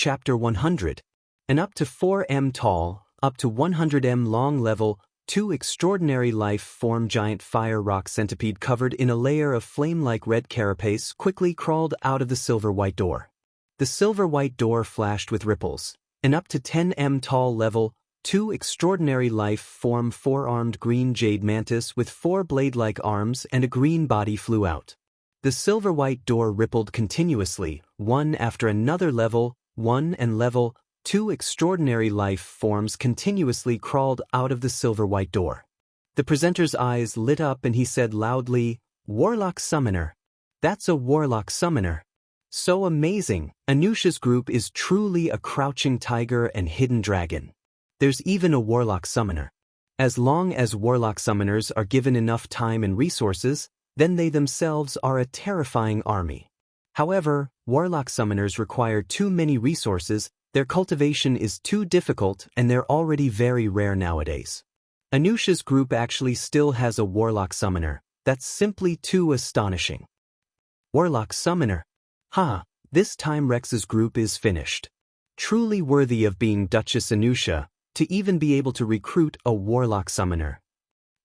Chapter 100. An up to 4m tall, up to 100m long level, 2 extraordinary life form giant fire rock centipede covered in a layer of flame-like red carapace quickly crawled out of the silver-white door. The silver-white door flashed with ripples. An up to 10m tall level, 2 extraordinary life form 4-armed green jade mantis with 4 blade-like arms and a green body flew out. The silver-white door rippled continuously, one after another. Level 1 and level 2 extraordinary life forms continuously crawled out of the silver-white door. The presenter's eyes lit up and he said loudly, "Warlock Summoner. That's a Warlock Summoner. So amazing. Anusha's group is truly a crouching tiger and hidden dragon. There's even a Warlock Summoner. As long as Warlock Summoners are given enough time and resources, then they themselves are a terrifying army. However, Warlock Summoners require too many resources, their cultivation is too difficult, and they're already very rare nowadays. Anusha's group actually still has a Warlock Summoner. That's simply too astonishing. Warlock Summoner. Ha, this time Rex's group is finished. Truly worthy of being Duchess Anusha, to even be able to recruit a Warlock Summoner.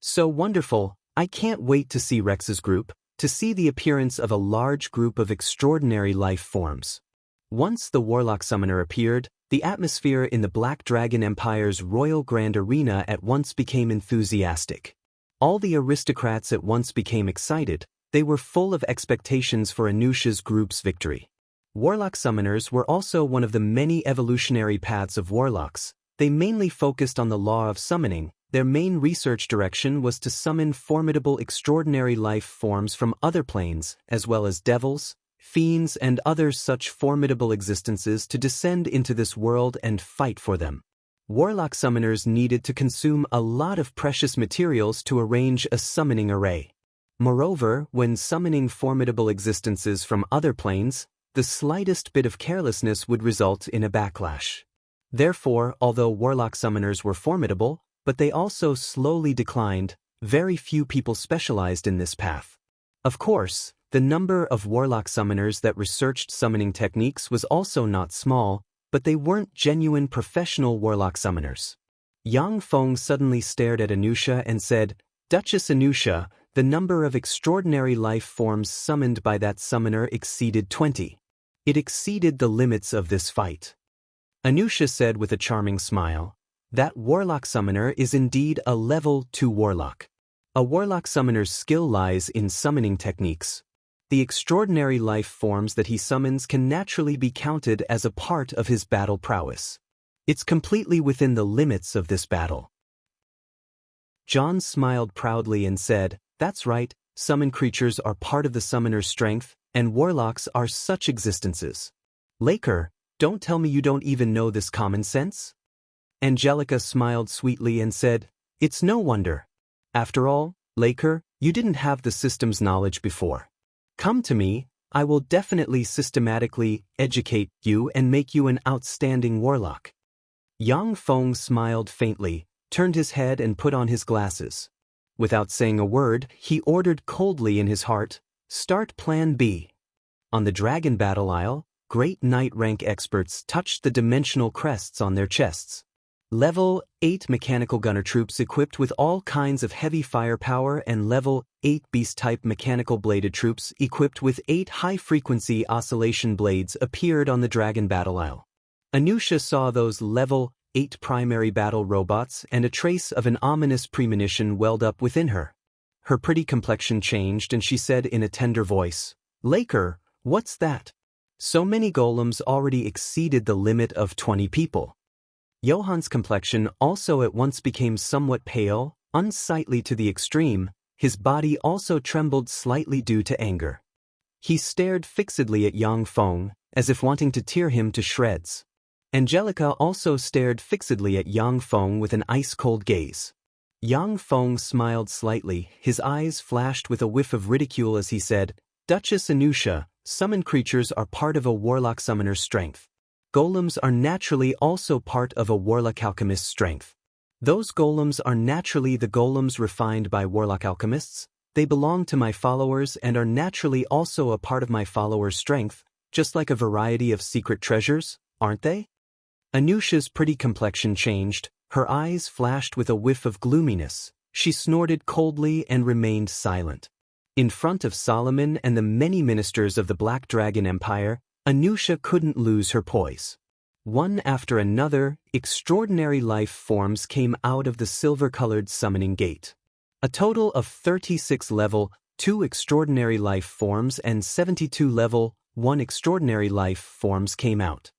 So wonderful, I can't wait to see Rex's group, to see the appearance of a large group of extraordinary life forms. Once the Warlock Summoner appeared, the atmosphere in the Black Dragon Empire's Royal Grand Arena at once became enthusiastic. All the aristocrats at once became excited. They were full of expectations for Anusha's group's victory. Warlock Summoners were also one of the many evolutionary paths of warlocks. They mainly focused on the law of summoning. Their main research direction was to summon formidable extraordinary life forms from other planes, as well as devils, fiends and other such formidable existences to descend into this world and fight for them. Warlock Summoners needed to consume a lot of precious materials to arrange a summoning array. Moreover, when summoning formidable existences from other planes, the slightest bit of carelessness would result in a backlash. Therefore, although Warlock Summoners were formidable, but they also slowly declined, very few people specialized in this path. Of course, the number of Warlock Summoners that researched summoning techniques was also not small, but they weren't genuine professional Warlock Summoners. Yang Feng suddenly stared at Anusha and said, "Duchess Anusha, the number of extraordinary life forms summoned by that summoner exceeded 20. It exceeded the limits of this fight." Anusha said with a charming smile, "That Warlock Summoner is indeed a level 2 Warlock. A Warlock Summoner's skill lies in summoning techniques. The extraordinary life forms that he summons can naturally be counted as a part of his battle prowess. It's completely within the limits of this battle." John smiled proudly and said, "That's right, summon creatures are part of the summoner's strength, and warlocks are such existences. Laker, don't tell me you don't even know this common sense?" Angelica smiled sweetly and said, "It's no wonder. After all, Laker, you didn't have the system's knowledge before. Come to me, I will definitely systematically educate you and make you an outstanding warlock." Yang Feng smiled faintly, turned his head and put on his glasses. Without saying a word, he ordered coldly in his heart, "Start Plan B." On the Dragon Battle Isle, great Knight rank experts touched the dimensional crests on their chests. Level 8 mechanical gunner troops equipped with all kinds of heavy firepower and Level 8 beast-type mechanical bladed troops equipped with 8 high-frequency oscillation blades appeared on the Dragon Battle Isle. Anusha saw those Level 8 primary battle robots and a trace of an ominous premonition welled up within her. Her pretty complexion changed and she said in a tender voice, "Laker, what's that? So many golems already exceeded the limit of 20 people." Johan's complexion also at once became somewhat pale, unsightly to the extreme. His body also trembled slightly due to anger. He stared fixedly at Yang Feng, as if wanting to tear him to shreds. Angelica also stared fixedly at Yang Feng with an ice-cold gaze. Yang Feng smiled slightly, his eyes flashed with a whiff of ridicule as he said, "Duchess Anusha, summoned creatures are part of a Warlock Summoner's strength. Golems are naturally also part of a Warlock Alchemist's strength. Those golems are naturally the golems refined by Warlock Alchemists. They belong to my followers and are naturally also a part of my followers' strength, just like a variety of secret treasures. aren't they? Anusha's pretty complexion changed, her eyes flashed with a whiff of gloominess, she snorted coldly and remained silent. In front of Solomon and the many ministers of the Black Dragon Empire, Anusha couldn't lose her poise. One after another, extraordinary life forms came out of the silver-colored summoning gate. A total of 36 level 2 extraordinary life forms and 72 level 1 extraordinary life forms came out.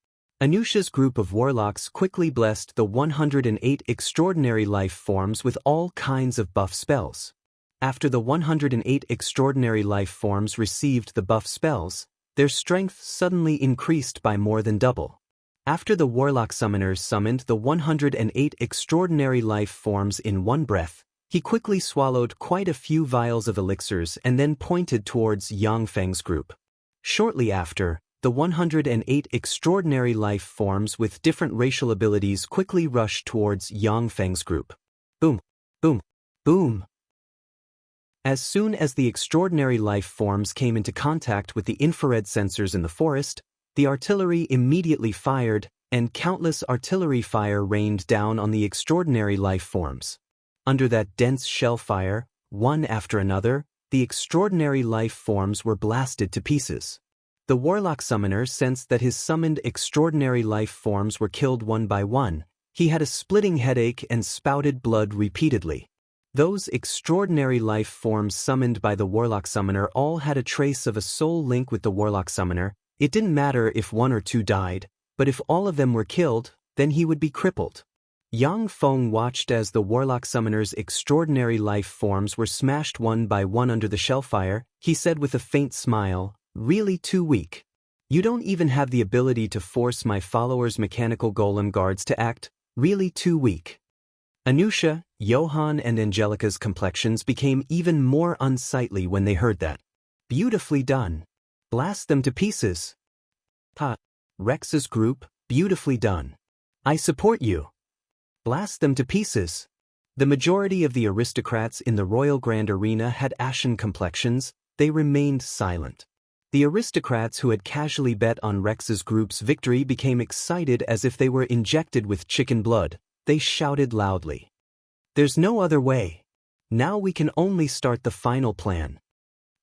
Anusha's group of warlocks quickly blessed the 108 extraordinary life forms with all kinds of buff spells. After the 108 extraordinary life forms received the buff spells, their strength suddenly increased by more than double. After the warlock summoners summoned the 108 extraordinary life forms in one breath, he quickly swallowed quite a few vials of elixirs and then pointed towards Yang Feng's group. Shortly after, the 108 extraordinary life forms with different racial abilities quickly rushed towards Yang Feng's group. Boom, boom, boom. As soon as the extraordinary life forms came into contact with the infrared sensors in the forest, the artillery immediately fired, and countless artillery fire rained down on the extraordinary life forms. Under that dense shell fire, one after another, the extraordinary life forms were blasted to pieces. The warlock summoner sensed that his summoned extraordinary life forms were killed one by one. He had a splitting headache and spouted blood repeatedly. Those extraordinary life forms summoned by the warlock summoner all had a trace of a soul link with the warlock summoner. It didn't matter if one or two died, but if all of them were killed, then he would be crippled. Yang Feng watched as the warlock summoner's extraordinary life forms were smashed one by one under the shellfire. He said with a faint smile, "Really too weak. You don't even have the ability to force my followers' mechanical golem guards to act. Really too weak." Anusha, Johann and Angelica's complexions became even more unsightly when they heard that. Beautifully done. Blast them to pieces. Ha. Rex's group, beautifully done. I support you. Blast them to pieces. The majority of the aristocrats in the Royal Grand Arena had ashen complexions. They remained silent. The aristocrats who had casually bet on Rex's group's victory became excited as if they were injected with chicken blood. They shouted loudly. There's no other way. Now we can only start the final plan.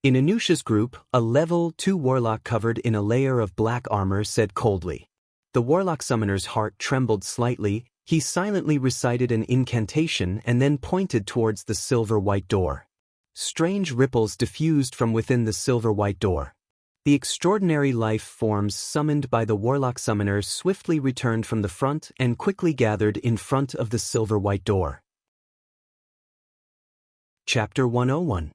In Anusha's group, a level 2 warlock covered in a layer of black armor said coldly. The warlock summoner's heart trembled slightly. He silently recited an incantation and then pointed towards the silver-white door. Strange ripples diffused from within the silver-white door. The extraordinary life forms summoned by the warlock summoner swiftly returned from the front and quickly gathered in front of the silver-white door. Chapter 101.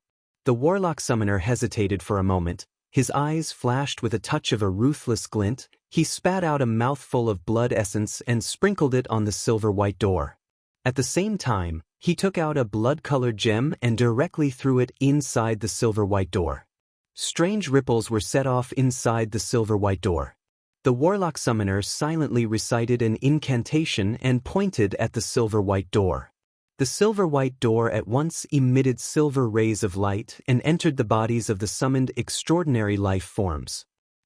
The warlock summoner hesitated for a moment. His eyes flashed with a touch of a ruthless glint. He spat out a mouthful of blood essence and sprinkled it on the silver-white door. At the same time, he took out a blood-colored gem and directly threw it inside the silver-white door. Strange ripples were set off inside the silver-white door. The warlock summoner silently recited an incantation and pointed at the silver-white door. The silver-white door at once emitted silver rays of light and entered the bodies of the summoned extraordinary life forms.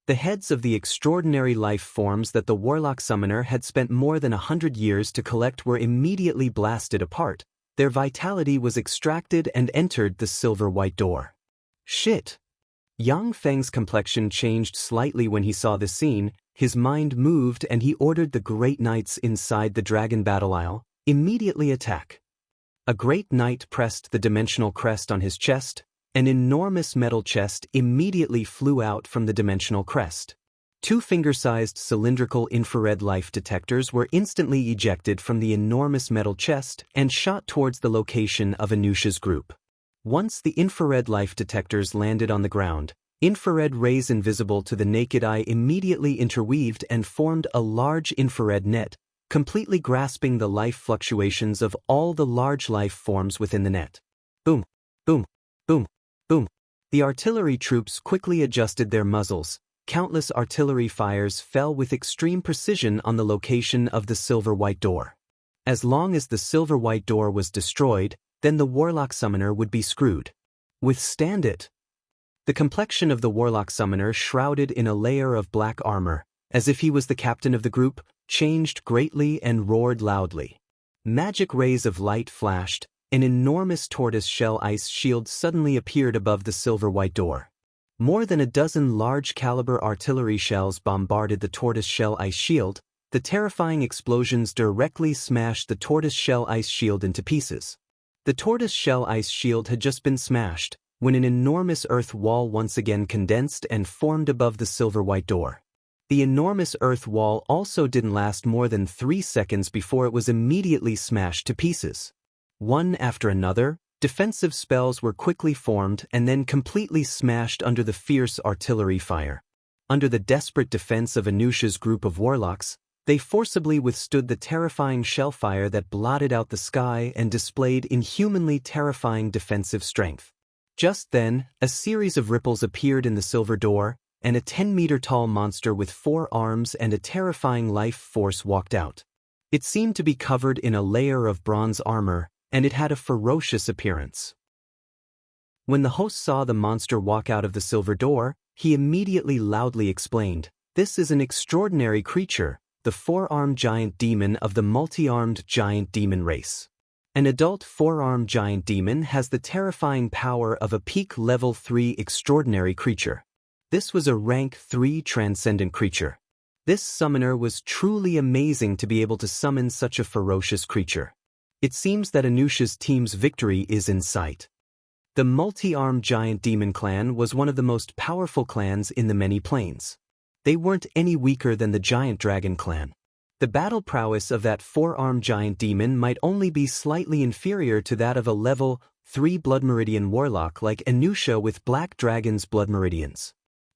The heads of the extraordinary life forms that the warlock summoner had spent more than 100 years to collect were immediately blasted apart. Their vitality was extracted and entered the silver-white door. Shit! Yang Feng's complexion changed slightly when he saw the scene. His mind moved and he ordered the great knights inside the dragon battle isle, immediately attack. A great knight pressed the dimensional crest on his chest. An enormous metal chest immediately flew out from the dimensional crest. 2 finger-sized cylindrical infrared life detectors were instantly ejected from the enormous metal chest and shot towards the location of Anusha's group. Once the infrared life detectors landed on the ground, infrared rays invisible to the naked eye immediately interweaved and formed a large infrared net, completely grasping the life fluctuations of all the large life forms within the net. Boom, boom, boom, boom. The artillery troops quickly adjusted their muzzles. Countless artillery fires fell with extreme precision on the location of the silver-white door. As long as the silver-white door was destroyed, then the warlock summoner would be screwed. Withstand it. The complexion of the warlock summoner shrouded in a layer of black armor. as if he was the captain of the group, changed greatly and roared loudly. Magic rays of light flashed. An enormous tortoise-shell ice shield suddenly appeared above the silver-white door. More than a dozen large-caliber artillery shells bombarded the tortoise-shell ice shield. The terrifying explosions directly smashed the tortoise-shell ice shield into pieces. The tortoise-shell ice shield had just been smashed when an enormous earth wall once again condensed and formed above the silver-white door. The enormous earth wall also didn't last more than 3 seconds before it was immediately smashed to pieces. One after another, defensive spells were quickly formed and then completely smashed under the fierce artillery fire. Under the desperate defense of Anusha's group of warlocks, they forcibly withstood the terrifying shellfire that blotted out the sky and displayed inhumanly terrifying defensive strength. Just then, a series of ripples appeared in the silver door, and a 10-meter-tall monster with 4 arms and a terrifying life force walked out. It seemed to be covered in a layer of bronze armor, and it had a ferocious appearance. When the host saw the monster walk out of the silver door, he immediately loudly explained, "This is an extraordinary creature, the 4-armed giant demon of the multi-armed giant demon race. An adult 4-armed giant demon has the terrifying power of a peak level 3 extraordinary creature. This was a rank 3 transcendent creature. This summoner was truly amazing to be able to summon such a ferocious creature. It seems that Anusha's team's victory is in sight." The multi-armed giant demon clan was one of the most powerful clans in the many planes. They weren't any weaker than the giant dragon clan. The battle prowess of that 4-armed giant demon might only be slightly inferior to that of a level 3 blood meridian warlock like Anusha with black dragon's blood meridians.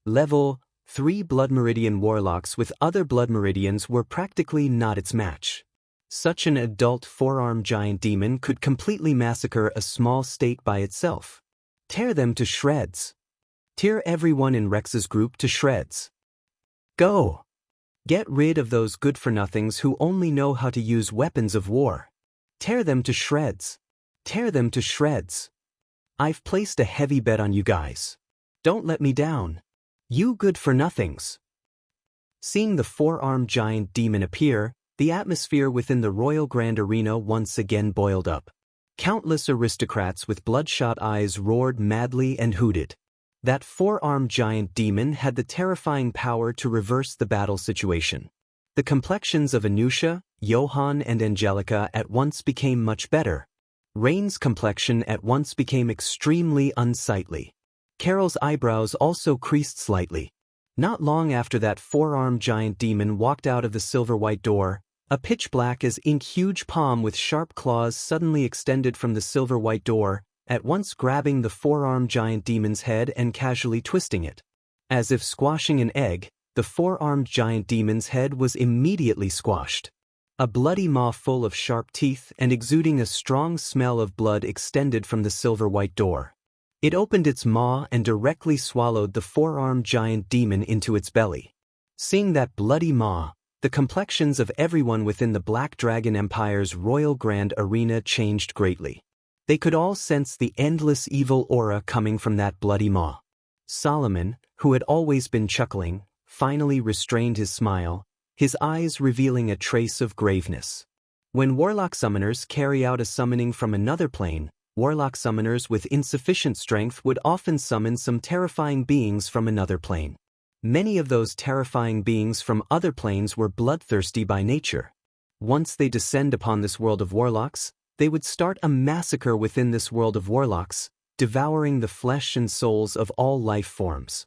Level 3 blood meridian warlocks with other blood meridians were practically not its match. Such an adult 4-armed giant demon could completely massacre a small state by itself. Tear them to shreds. Tear everyone in Rex's group to shreds. Go! Get rid of those good-for-nothings who only know how to use weapons of war. Tear them to shreds. Tear them to shreds. I've placed a heavy bet on you guys. Don't let me down. You good-for-nothings. Seeing the 4-armed giant demon appear, the atmosphere within the Royal Grand Arena once again boiled up. Countless aristocrats with bloodshot eyes roared madly and hooted. That 4-armed giant demon had the terrifying power to reverse the battle situation. The complexions of Anusha, Johann and Angelica at once became much better. Rain's complexion at once became extremely unsightly. Carol's eyebrows also creased slightly. Not long after that 4-armed giant demon walked out of the silver-white door, a pitch-black as ink huge palm with sharp claws suddenly extended from the silver-white door, at once grabbing the 4-armed giant demon's head and casually twisting it. As if squashing an egg, the 4-armed giant demon's head was immediately squashed. A bloody maw full of sharp teeth and exuding a strong smell of blood extended from the silver-white door. It opened its maw and directly swallowed the 4-armed giant demon into its belly. Seeing that bloody maw, the complexions of everyone within the Black Dragon Empire's Royal Grand Arena changed greatly. They could all sense the endless evil aura coming from that bloody maw. Solomon, who had always been chuckling, finally restrained his smile, his eyes revealing a trace of graveness. When warlock summoners carry out a summoning from another plane, warlock summoners with insufficient strength would often summon some terrifying beings from another plane. Many of those terrifying beings from other planes were bloodthirsty by nature. Once they descend upon this world of warlocks, they would start a massacre within this world of warlocks, devouring the flesh and souls of all life forms.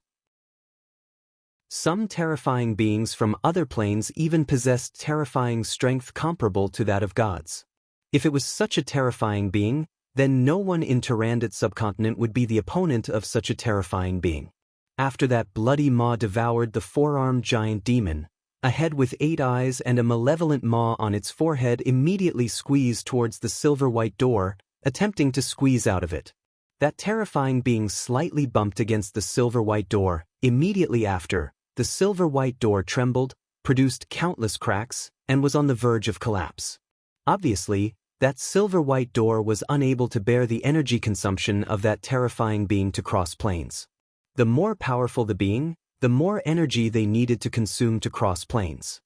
Some terrifying beings from other planes even possessed terrifying strength comparable to that of gods. If it was such a terrifying being, then no one in Tyrannid subcontinent would be the opponent of such a terrifying being. After that bloody maw devoured the 4-armed giant demon, a head with 8 eyes and a malevolent maw on its forehead immediately squeezed towards the silver-white door, attempting to squeeze out of it. That terrifying being slightly bumped against the silver-white door. Immediately after, the silver-white door trembled, produced countless cracks, and was on the verge of collapse. Obviously, that silver-white door was unable to bear the energy consumption of that terrifying being to cross planes. The more powerful the being, the more energy they needed to consume to cross planes.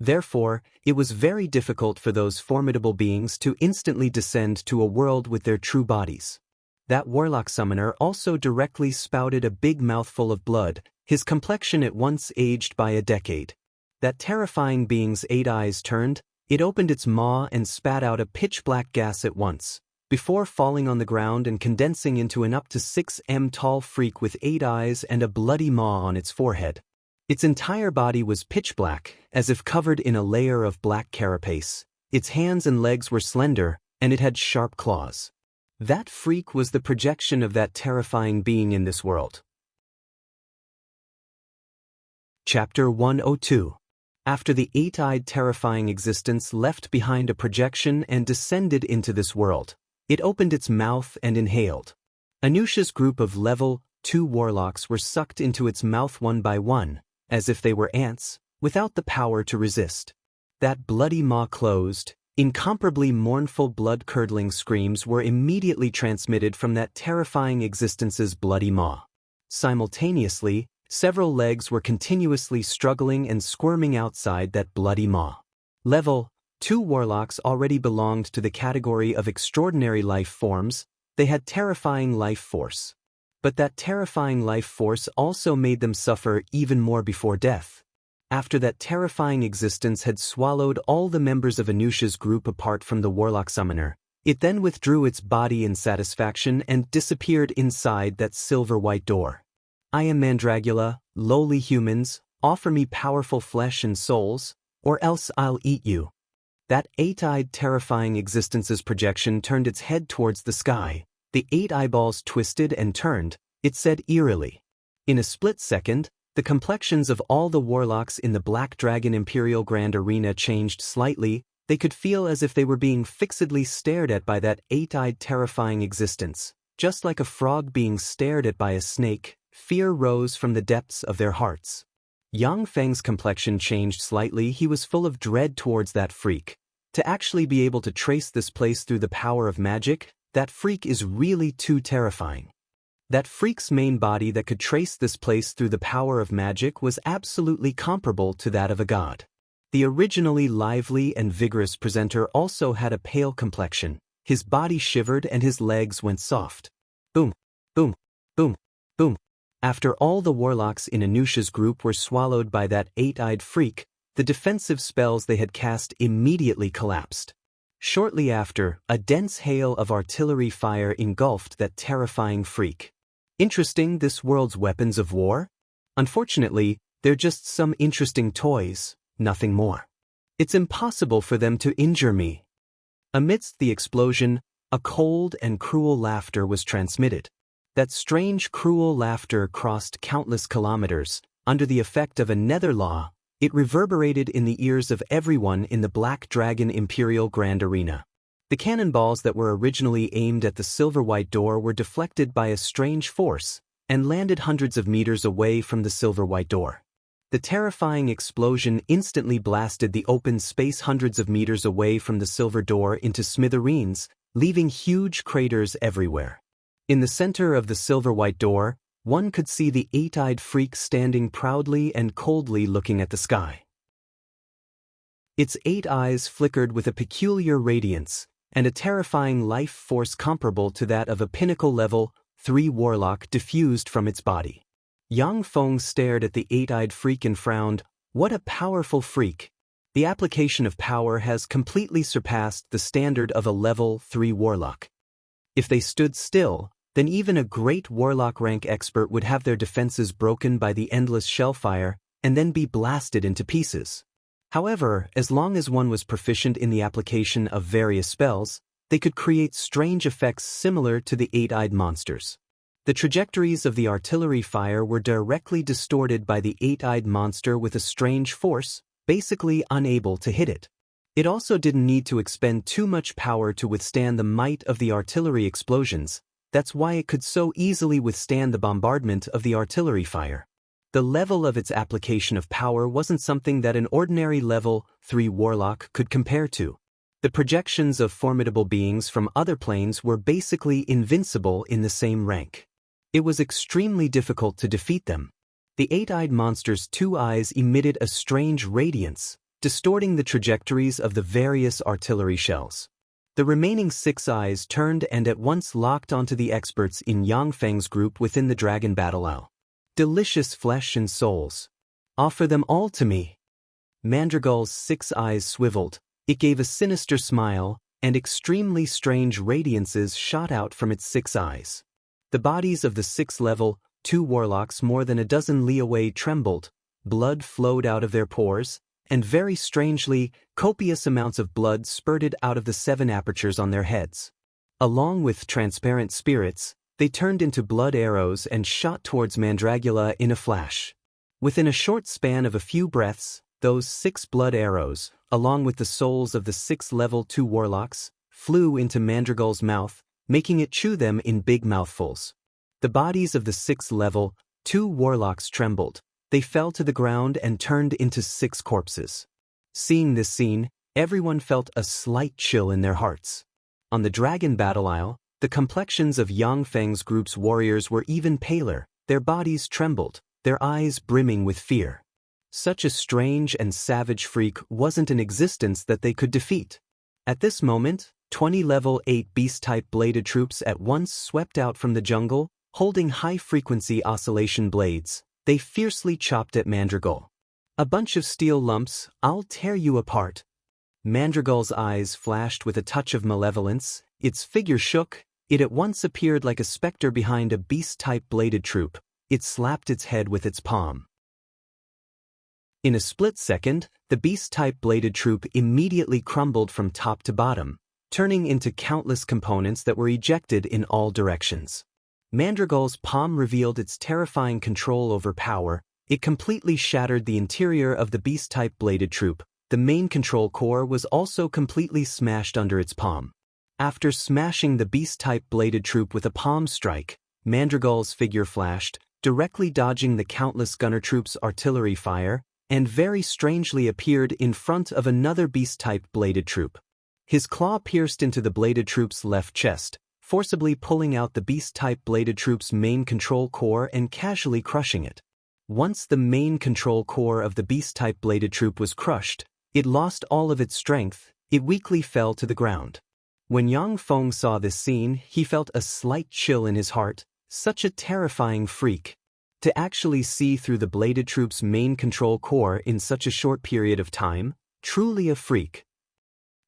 Therefore, it was very difficult for those formidable beings to instantly descend to a world with their true bodies. That warlock summoner also directly spouted a big mouthful of blood, his complexion at once aged by a decade. That terrifying being's 8 eyes turned, it opened its maw and spat out a pitch-black gas at once, before falling on the ground and condensing into an up to 6 m tall freak with 8 eyes and a bloody maw on its forehead. Its entire body was pitch black, as if covered in a layer of black carapace. Its hands and legs were slender, and it had sharp claws. That freak was the projection of that terrifying being in this world. Chapter 102. After the 8-eyed terrifying existence left behind a projection and descended into this world, it opened its mouth and inhaled. Anusha's group of level 2 warlocks were sucked into its mouth one by one, as if they were ants, without the power to resist. That bloody maw closed, incomparably mournful blood-curdling screams were immediately transmitted from that terrifying existence's bloody maw. Simultaneously, several legs were continuously struggling and squirming outside that bloody maw. Level 2 warlocks already belonged to the category of extraordinary life forms. They had terrifying life force. But that terrifying life force also made them suffer even more before death. After that terrifying existence had swallowed all the members of Anusha's group apart from the warlock summoner, it then withdrew its body in satisfaction and disappeared inside that silver-white door. I am Mandragula, lowly humans, offer me powerful flesh and souls, or else I'll eat you. That 8-eyed terrifying existence's projection turned its head towards the sky. The 8 eyeballs twisted and turned, it said eerily. In a split second, the complexions of all the warlocks in the Black Dragon Imperial Grand Arena changed slightly. They could feel as if they were being fixedly stared at by that 8-eyed terrifying existence. Just like a frog being stared at by a snake, fear rose from the depths of their hearts. Yang Feng's complexion changed slightly. He was full of dread towards that freak. To actually be able to trace this place through the power of magic, that freak is really too terrifying. That freak's main body that could trace this place through the power of magic was absolutely comparable to that of a god. The originally lively and vigorous presenter also had a pale complexion. His body shivered and his legs went soft. Boom, boom, boom, boom. After all the warlocks in Anusha's group were swallowed by that 8-eyed freak, the defensive spells they had cast immediately collapsed. Shortly after, a dense hail of artillery fire engulfed that terrifying freak. Interesting, this world's weapons of war? Unfortunately, they're just some interesting toys, nothing more. It's impossible for them to injure me. Amidst the explosion, a cold and cruel laughter was transmitted. That strange, cruel laughter crossed countless kilometers. Under the effect of a nether law, it reverberated in the ears of everyone in the Black Dragon Imperial Grand Arena. The cannonballs that were originally aimed at the silver-white door were deflected by a strange force and landed hundreds of meters away from the silver-white door. The terrifying explosion instantly blasted the open space hundreds of meters away from the silver door into smithereens, leaving huge craters everywhere. In the center of the silver-white door, one could see the 8-eyed freak standing proudly and coldly looking at the sky. Its 8 eyes flickered with a peculiar radiance, and a terrifying life force comparable to that of a pinnacle level 3 warlock diffused from its body. Yang Feng stared at the 8-eyed freak and frowned. What a powerful freak! The application of power has completely surpassed the standard of a level 3 warlock. If they stood still, then even a great warlock rank expert would have their defenses broken by the endless shellfire and then be blasted into pieces. However, as long as one was proficient in the application of various spells, they could create strange effects similar to the 8-eyed monsters. The trajectories of the artillery fire were directly distorted by the 8-eyed monster with a strange force, basically unable to hit it. It also didn't need to expend too much power to withstand the might of the artillery explosions. That's why it could so easily withstand the bombardment of the artillery fire. The level of its application of power wasn't something that an ordinary level 3 warlock could compare to. The projections of formidable beings from other planes were basically invincible in the same rank. It was extremely difficult to defeat them. The eight-eyed monster's two eyes emitted a strange radiance, distorting the trajectories of the various artillery shells. The remaining six eyes turned and at once locked onto the experts in Yang Feng's group within the dragon battle owl. Delicious flesh and souls. Offer them all to me. Mandragor's six eyes swiveled. It gave a sinister smile, and extremely strange radiances shot out from its six eyes. The bodies of the sixth level, 2 warlocks more than a dozen li away trembled, blood flowed out of their pores, and very strangely, copious amounts of blood spurted out of the 7 apertures on their heads. Along with transparent spirits, they turned into blood arrows and shot towards Mandragula in a flash. Within a short span of a few breaths, those 6 blood arrows, along with the souls of the 6th level 2 warlocks, flew into Mandragul's mouth, making it chew them in big mouthfuls. The bodies of the 6th level 2 warlocks trembled. They fell to the ground and turned into 6 corpses. Seeing this scene, everyone felt a slight chill in their hearts. On the dragon battle isle, the complexions of Yang Feng's group's warriors were even paler, their bodies trembled, their eyes brimming with fear. Such a strange and savage freak wasn't an existence that they could defeat. At this moment, 20 level 8 beast-type bladed troops at once swept out from the jungle, holding high-frequency oscillation blades. They fiercely chopped at Mandragul. A bunch of steel lumps, I'll tear you apart. Mandragul's eyes flashed with a touch of malevolence, its figure shook, it at once appeared like a specter behind a beast-type bladed troop. It slapped its head with its palm. In a split second, the beast-type bladed troop immediately crumbled from top to bottom, turning into countless components that were ejected in all directions. Mandragul's palm revealed its terrifying control over power. It completely shattered the interior of the beast-type bladed troop. The main control core was also completely smashed under its palm. After smashing the beast-type bladed troop with a palm strike, Mandragul's figure flashed, directly dodging the countless gunner troops' artillery fire, and very strangely appeared in front of another beast-type bladed troop. His claw pierced into the bladed troop's left chest, forcibly pulling out the beast-type bladed troop's main control core and casually crushing it. Once the main control core of the beast-type bladed troop was crushed, it lost all of its strength, it weakly fell to the ground. When Yang Feng saw this scene, he felt a slight chill in his heart, such a terrifying freak. To actually see through the bladed troop's main control core in such a short period of time, truly a freak.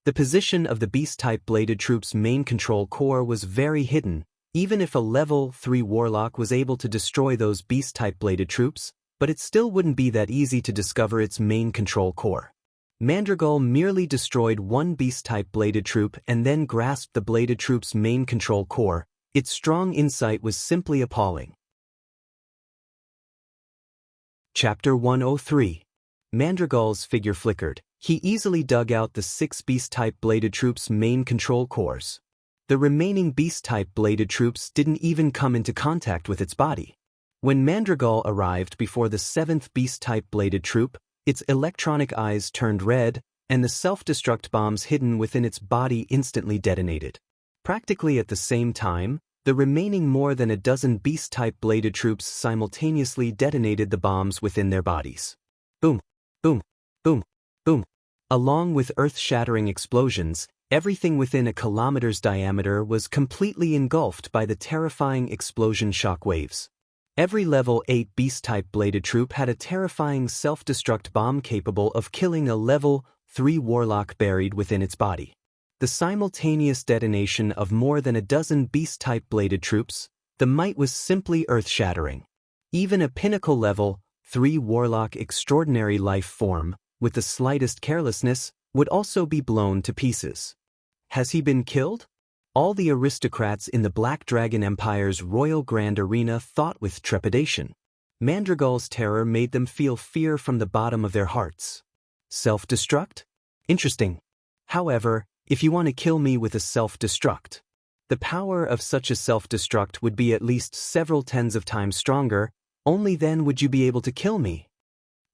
The position of the beast-type bladed troop's main control core was very hidden, even if a level 3 warlock was able to destroy those beast-type bladed troops, but it still wouldn't be that easy to discover its main control core. Mandragul merely destroyed one beast-type bladed troop and then grasped the bladed troop's main control core. Its strong insight was simply appalling. Chapter 103. Mandragul's figure flickered. He easily dug out the 6 beast-type bladed troops' main control cores. The remaining beast-type bladed troops didn't even come into contact with its body. When Mandragul arrived before the 7th beast-type bladed troop, its electronic eyes turned red, and the self-destruct bombs hidden within its body instantly detonated. Practically at the same time, the remaining more than a dozen beast-type bladed troops simultaneously detonated the bombs within their bodies. Boom, boom, boom, boom. Along with earth-shattering explosions, everything within a kilometer's diameter was completely engulfed by the terrifying explosion shock waves. Every level 8 beast-type bladed troop had a terrifying self-destruct bomb capable of killing a level 3 warlock buried within its body. The simultaneous detonation of more than a dozen beast-type bladed troops, the might was simply earth-shattering. Even a pinnacle level 3 warlock extraordinary life form, with the slightest carelessness, would also be blown to pieces. Has he been killed? All the aristocrats in the Black Dragon Empire's Royal Grand Arena thought with trepidation. Mandragul's terror made them feel fear from the bottom of their hearts. Self-destruct? Interesting. However, if you want to kill me with a self-destruct, the power of such a self-destruct would be at least several tens of times stronger, only then would you be able to kill me.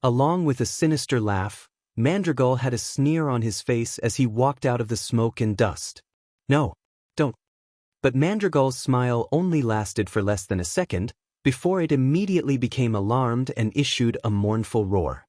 Along with a sinister laugh, Mandragul had a sneer on his face as he walked out of the smoke and dust. No, don't. But Mandragul's smile only lasted for less than a second, before it immediately became alarmed and issued a mournful roar.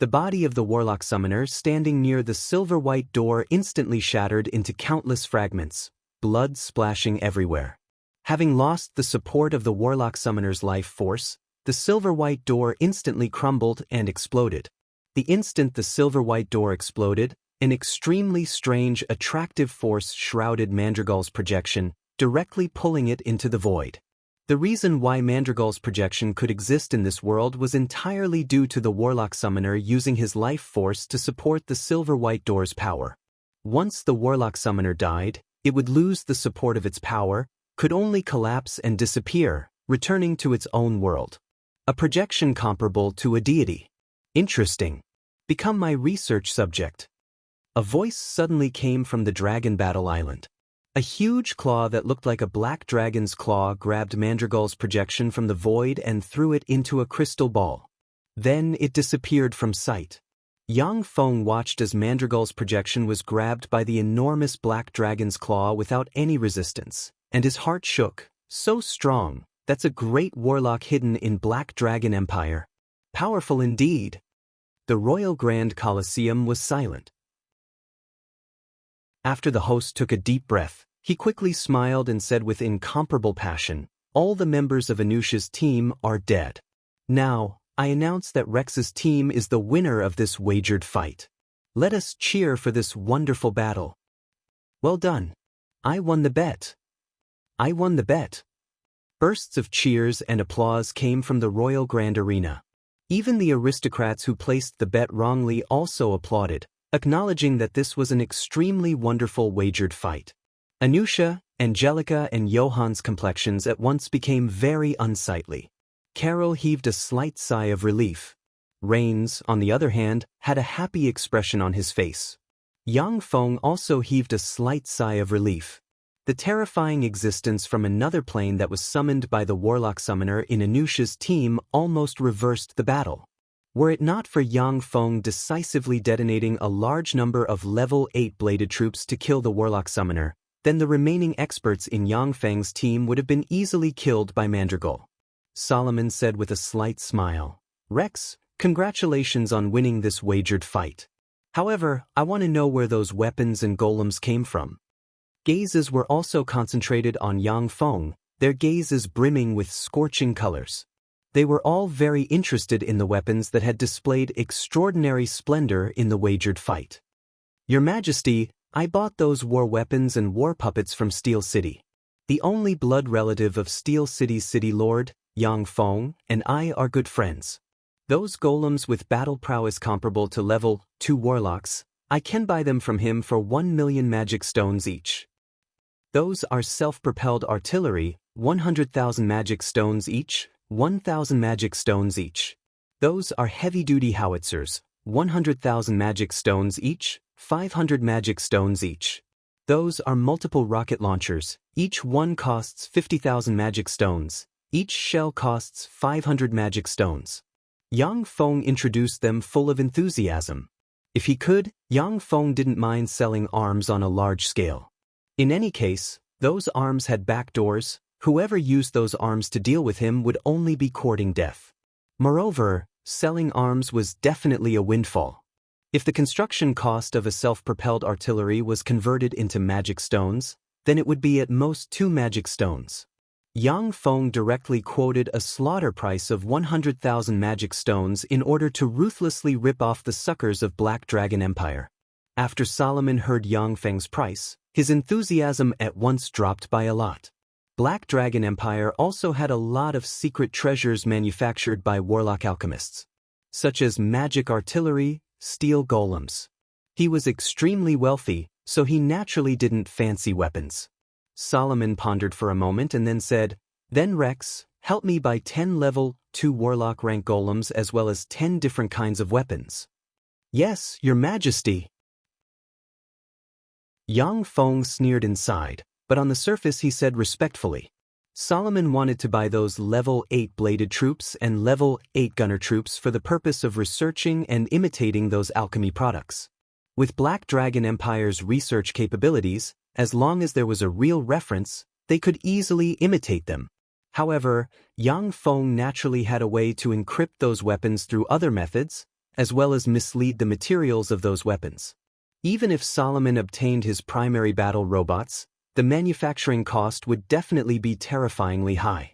The body of the warlock summoner standing near the silver-white door instantly shattered into countless fragments, blood splashing everywhere. Having lost the support of the warlock summoner's life force, the silver-white door instantly crumbled and exploded. The instant the silver-white door exploded, an extremely strange, attractive force shrouded Mandragol's projection, directly pulling it into the void. The reason why Mandragol's projection could exist in this world was entirely due to the warlock summoner using his life force to support the silver-white door's power. Once the warlock summoner died, it would lose the support of its power, could only collapse and disappear, returning to its own world. A projection comparable to a deity. Interesting. Become my research subject. A voice suddenly came from the Dragon Battle Island. A huge claw that looked like a black dragon's claw grabbed Mandragol's projection from the void and threw it into a crystal ball. Then it disappeared from sight. Yang Feng watched as Mandragol's projection was grabbed by the enormous black dragon's claw without any resistance, and his heart shook. So strong, that's a great warlock hidden in Black Dragon Empire. Powerful indeed. The Royal Grand Colosseum was silent. After the host took a deep breath, he quickly smiled and said with incomparable passion, "All the members of Anusha's team are dead. Now, I announce that Rex's team is the winner of this wagered fight. Let us cheer for this wonderful battle." "Well done. I won the bet. I won the bet." Bursts of cheers and applause came from the Royal Grand Arena. Even the aristocrats who placed the bet wrongly also applauded, acknowledging that this was an extremely wonderful wagered fight. Anusha, Angelica and Johan's complexions at once became very unsightly. Carol heaved a slight sigh of relief. Rains, on the other hand, had a happy expression on his face. Yang Feng also heaved a slight sigh of relief. The terrifying existence from another plane that was summoned by the warlock summoner in Anusha's team almost reversed the battle. Were it not for Yang Feng decisively detonating a large number of level 8 bladed troops to kill the warlock summoner, then the remaining experts in Yang Feng's team would have been easily killed by Mandragol. Solomon said with a slight smile, "Rex, congratulations on winning this wagered fight. However, I want to know where those weapons and golems came from." Gazes were also concentrated on Yang Feng, their gazes brimming with scorching colors. They were all very interested in the weapons that had displayed extraordinary splendor in the wagered fight. "Your Majesty, I bought those war weapons and war puppets from Steel City. The only blood relative of Steel City's city lord, Yang Feng, and I are good friends. Those golems with battle prowess comparable to level 2 warlocks, I can buy them from him for 1 million magic stones each. Those are self-propelled artillery, 100,000 magic stones each, 1,000 magic stones each. Those are heavy-duty howitzers, 100,000 magic stones each, 500 magic stones each. Those are multiple rocket launchers, each one costs 50,000 magic stones, each shell costs 500 magic stones." Yang Feng introduced them full of enthusiasm. If he could, Yang Feng didn't mind selling arms on a large scale. In any case, those arms had back doors. Whoever used those arms to deal with him would only be courting death. Moreover, selling arms was definitely a windfall. If the construction cost of a self-propelled artillery was converted into magic stones, then it would be at most 2 magic stones. Yang Feng directly quoted a slaughter price of 100,000 magic stones in order to ruthlessly rip off the suckers of Black Dragon Empire. After Solomon heard Yang Feng's price, his enthusiasm at once dropped by a lot. Black Dragon Empire also had a lot of secret treasures manufactured by warlock alchemists, such as magic artillery, steel golems. He was extremely wealthy, so he naturally didn't fancy weapons. Solomon pondered for a moment and then said, "Then Rex, help me buy 10 level 2 warlock rank golems as well as 10 different kinds of weapons." "Yes, Your Majesty." Yang Feng sneered inside, but on the surface he said respectfully, Solomon wanted to buy those level 8 bladed troops and level 8 gunner troops for the purpose of researching and imitating those alchemy products. With Black Dragon Empire's research capabilities, as long as there was a real reference, they could easily imitate them. However, Yang Feng naturally had a way to encrypt those weapons through other methods, as well as mislead the materials of those weapons. Even if Solomon obtained his primary battle robots, the manufacturing cost would definitely be terrifyingly high.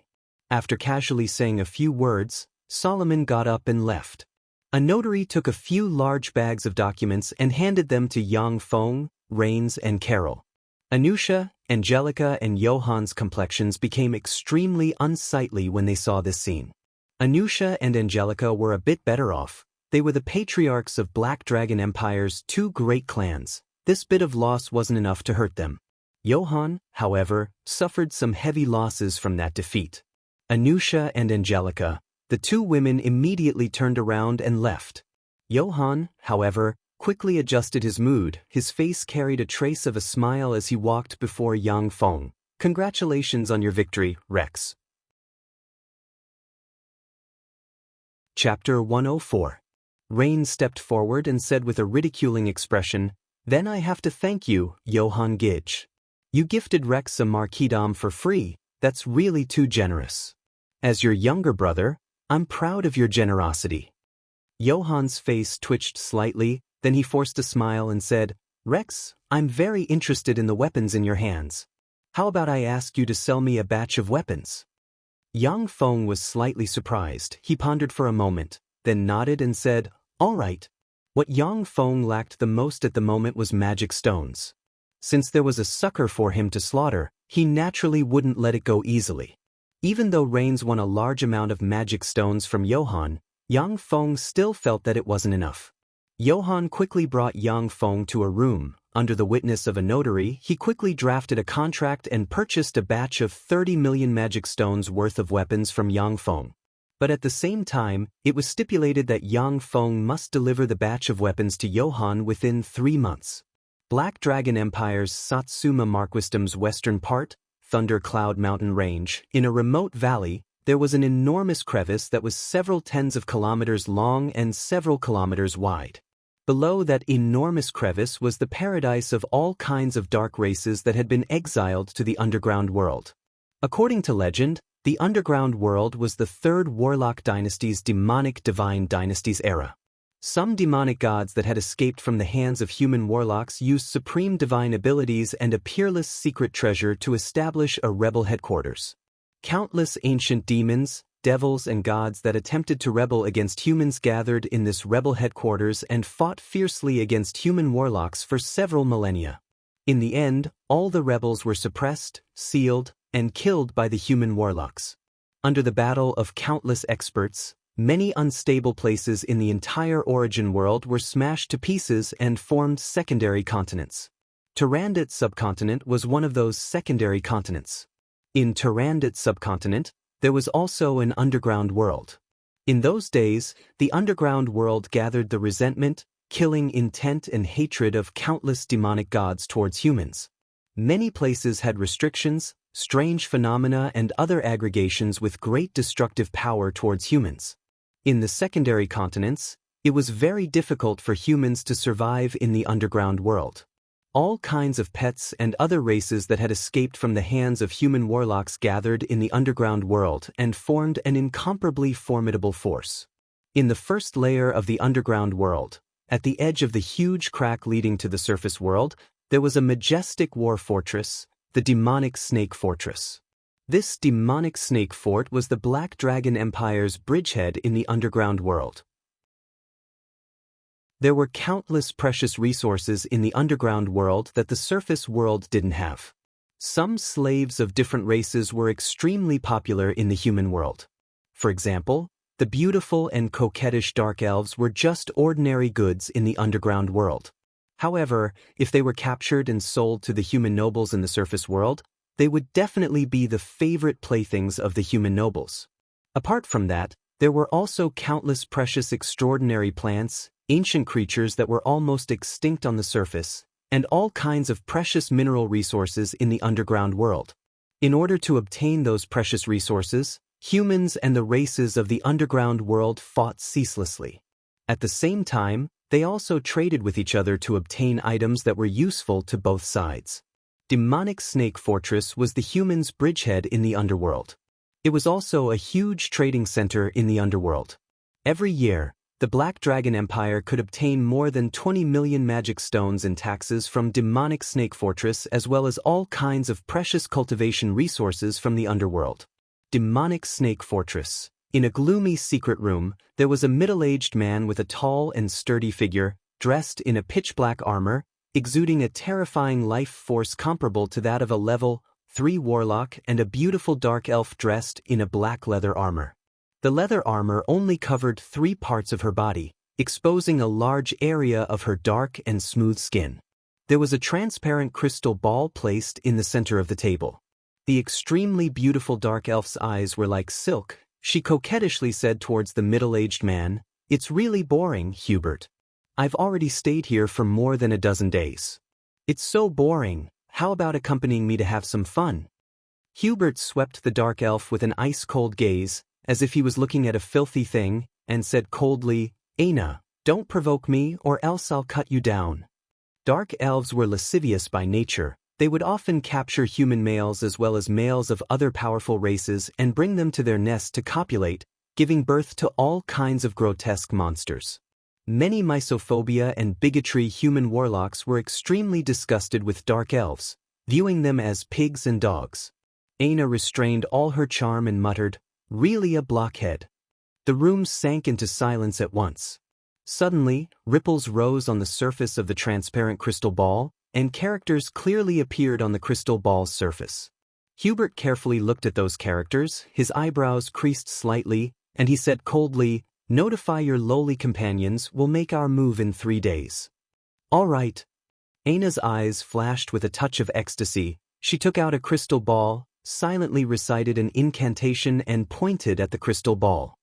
After casually saying a few words, Solomon got up and left. A notary took a few large bags of documents and handed them to Yang Feng, Rains, and Carol. Anusha, Angelica, and Johan's complexions became extremely unsightly when they saw this scene. Anusha and Angelica were a bit better off. They were the patriarchs of Black Dragon Empire's two great clans. This bit of loss wasn't enough to hurt them. Johan, however, suffered some heavy losses from that defeat. Anusha and Angelica, the two women, immediately turned around and left. Johan, however, quickly adjusted his mood. His face carried a trace of a smile as he walked before Yang Feng. Congratulations on your victory, Rex. Chapter 104. Rain stepped forward and said with a ridiculing expression, "Then I have to thank you, Johan Gidge. You gifted Rex a marquisdom for free. That's really too generous. As your younger brother, I'm proud of your generosity." Johan's face twitched slightly, then he forced a smile and said, "Rex, I'm very interested in the weapons in your hands. How about I ask you to sell me a batch of weapons?" Yang Feng was slightly surprised. He pondered for a moment, then nodded and said, "All right." What Yang Feng lacked the most at the moment was magic stones. Since there was a sucker for him to slaughter, he naturally wouldn't let it go easily. Even though Rains won a large amount of magic stones from Johan, Yang Feng still felt that it wasn't enough. Johan quickly brought Yang Feng to a room. Under the witness of a notary, he quickly drafted a contract and purchased a batch of 30 million magic stones worth of weapons from Yang Feng. But at the same time, it was stipulated that Yang Feng must deliver the batch of weapons to Johan within 3 months. Black Dragon Empire's Satsuma Marquisdom's western part, Thunder Cloud Mountain Range, in a remote valley, there was an enormous crevice that was several tens of kilometers long and several kilometers wide. Below that enormous crevice was the paradise of all kinds of dark races that had been exiled to the underground world. According to legend, the underground world was the third Warlock dynasty's demonic divine dynasty's era. Some demonic gods that had escaped from the hands of human warlocks used supreme divine abilities and a peerless secret treasure to establish a rebel headquarters. Countless ancient demons, devils, and gods that attempted to rebel against humans gathered in this rebel headquarters and fought fiercely against human warlocks for several millennia. In the end, all the rebels were suppressed, sealed, and killed by the human warlocks. Under the battle of countless experts, many unstable places in the entire origin world were smashed to pieces and formed secondary continents. Tyrandit subcontinent was one of those secondary continents. In Tyrandit subcontinent, there was also an underground world. In those days, the underground world gathered the resentment, killing intent, and hatred of countless demonic gods towards humans. Many places had restrictions, strange phenomena, and other aggregations with great destructive power towards humans. In the secondary continents, it was very difficult for humans to survive in the underground world. All kinds of pets and other races that had escaped from the hands of human warlocks gathered in the underground world and formed an incomparably formidable force. In the first layer of the underground world, at the edge of the huge crack leading to the surface world, there was a majestic war fortress, the demonic Snake Fortress. This demonic snake fort was the Black Dragon Empire's bridgehead in the underground world. There were countless precious resources in the underground world that the surface world didn't have. Some slaves of different races were extremely popular in the human world. For example, the beautiful and coquettish dark elves were just ordinary goods in the underground world. However, if they were captured and sold to the human nobles in the surface world, they would definitely be the favorite playthings of the human nobles. Apart from that, there were also countless precious extraordinary plants, ancient creatures that were almost extinct on the surface, and all kinds of precious mineral resources in the underground world. In order to obtain those precious resources, humans and the races of the underground world fought ceaselessly. At the same time, they also traded with each other to obtain items that were useful to both sides. Demonic Snake Fortress was the humans' bridgehead in the underworld. It was also a huge trading center in the underworld. Every year, the Black Dragon Empire could obtain more than 20 million magic stones in taxes from demonic Snake Fortress as well as all kinds of precious cultivation resources from the underworld. Demonic Snake Fortress. In a gloomy secret room, there was a middle-aged man with a tall and sturdy figure, dressed in a pitch-black armor, exuding a terrifying life force comparable to that of a level 3 warlock and a beautiful dark elf dressed in a black leather armor. The leather armor only covered 3 parts of her body, exposing a large area of her dark and smooth skin. There was a transparent crystal ball placed in the center of the table. The extremely beautiful dark elf's eyes were like silk. She coquettishly said towards the middle-aged man, "It's really boring, Hubert. I've already stayed here for more than a dozen days. It's so boring, how about accompanying me to have some fun?" Hubert swept the dark elf with an ice-cold gaze, as if he was looking at a filthy thing, and said coldly, "Aina, don't provoke me or else I'll cut you down." Dark elves were lascivious by nature. They would often capture human males as well as males of other powerful races and bring them to their nest to copulate, giving birth to all kinds of grotesque monsters. Many misophobia and bigotry human warlocks were extremely disgusted with dark elves, viewing them as pigs and dogs. Aina restrained all her charm and muttered, "Really a blockhead." The room sank into silence at once. Suddenly, ripples rose on the surface of the transparent crystal ball, and characters clearly appeared on the crystal ball's surface. Hubert carefully looked at those characters, his eyebrows creased slightly, and he said coldly, "Notify your lowly companions, we'll make our move in 3 days." "All right." Aina's eyes flashed with a touch of ecstasy. She took out a crystal ball, silently recited an incantation and pointed at the crystal ball.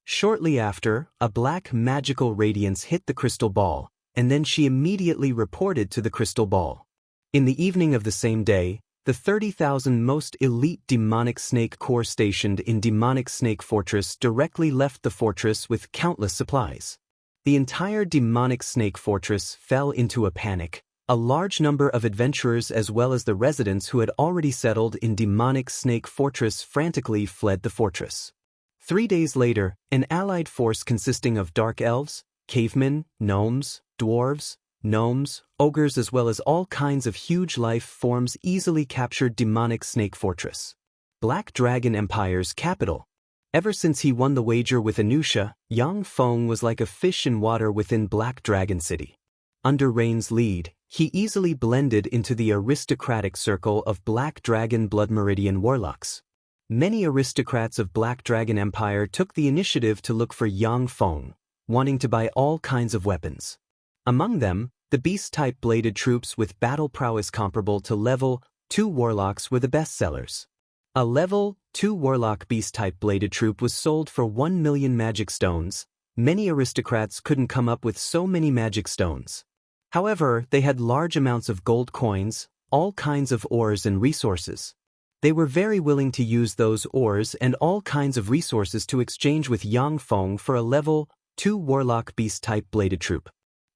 Shortly after, a black magical radiance hit the crystal ball, and then she immediately reported to the crystal ball. In the evening of the same day, the 30,000 most elite demonic snake corps stationed in Demonic Snake Fortress directly left the fortress with countless supplies. The entire Demonic Snake Fortress fell into a panic. A large number of adventurers as well as the residents who had already settled in Demonic Snake Fortress frantically fled the fortress. 3 days later, an allied force consisting of dark elves, cavemen, gnomes, dwarves, gnomes, ogres as well as all kinds of huge life forms easily captured Demonic Snake Fortress. Black Dragon Empire's capital. Ever since he won the wager with Anusha, Yang Feng was like a fish in water within Black Dragon City. Under Rain's lead, he easily blended into the aristocratic circle of Black Dragon Blood Meridian warlocks. Many aristocrats of Black Dragon Empire took the initiative to look for Yang Feng, wanting to buy all kinds of weapons. Among them, the beast-type bladed troops with battle prowess comparable to level 2 warlocks were the best sellers. A level 2 warlock beast-type bladed troop was sold for 1 million magic stones. Many aristocrats couldn't come up with so many magic stones. However, they had large amounts of gold coins, all kinds of ores and resources. They were very willing to use those ores and all kinds of resources to exchange with Yang Feng for a level 2 warlock beast-type bladed troop.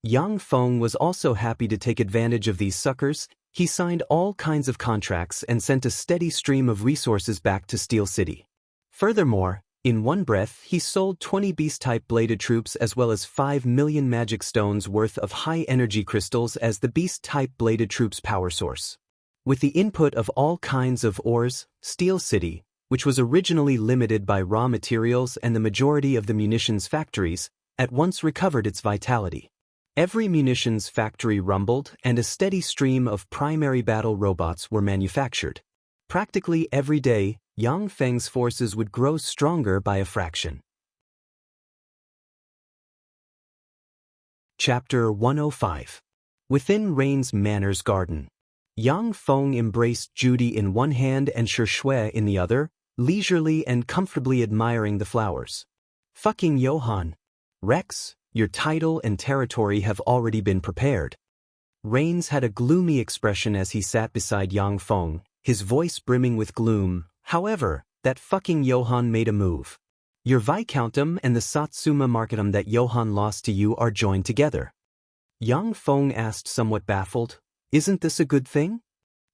Yang Feng was also happy to take advantage of these suckers. He signed all kinds of contracts and sent a steady stream of resources back to Steel City. Furthermore, in one breath he sold 20 beast-type bladed troops as well as 5 million magic stones worth of high-energy crystals as the beast-type bladed troops' power source. With the input of all kinds of ores, Steel City, which was originally limited by raw materials and the majority of the munitions factories, at once recovered its vitality. Every munitions factory rumbled and a steady stream of primary battle robots were manufactured. Practically every day, Yang Feng's forces would grow stronger by a fraction. Chapter 105. Within Rain's Manor's Garden. Yang Feng embraced Judy in one hand and Shui in the other, leisurely and comfortably admiring the flowers. "Fucking Johann. Rex, your title and territory have already been prepared." Rains had a gloomy expression as he sat beside Yang Feng, his voice brimming with gloom. "However, that fucking Johann made a move. Your Viscountdom and the Satsuma Marketum that Johann lost to you are joined together." Yang Feng asked somewhat baffled, "Isn't this a good thing?"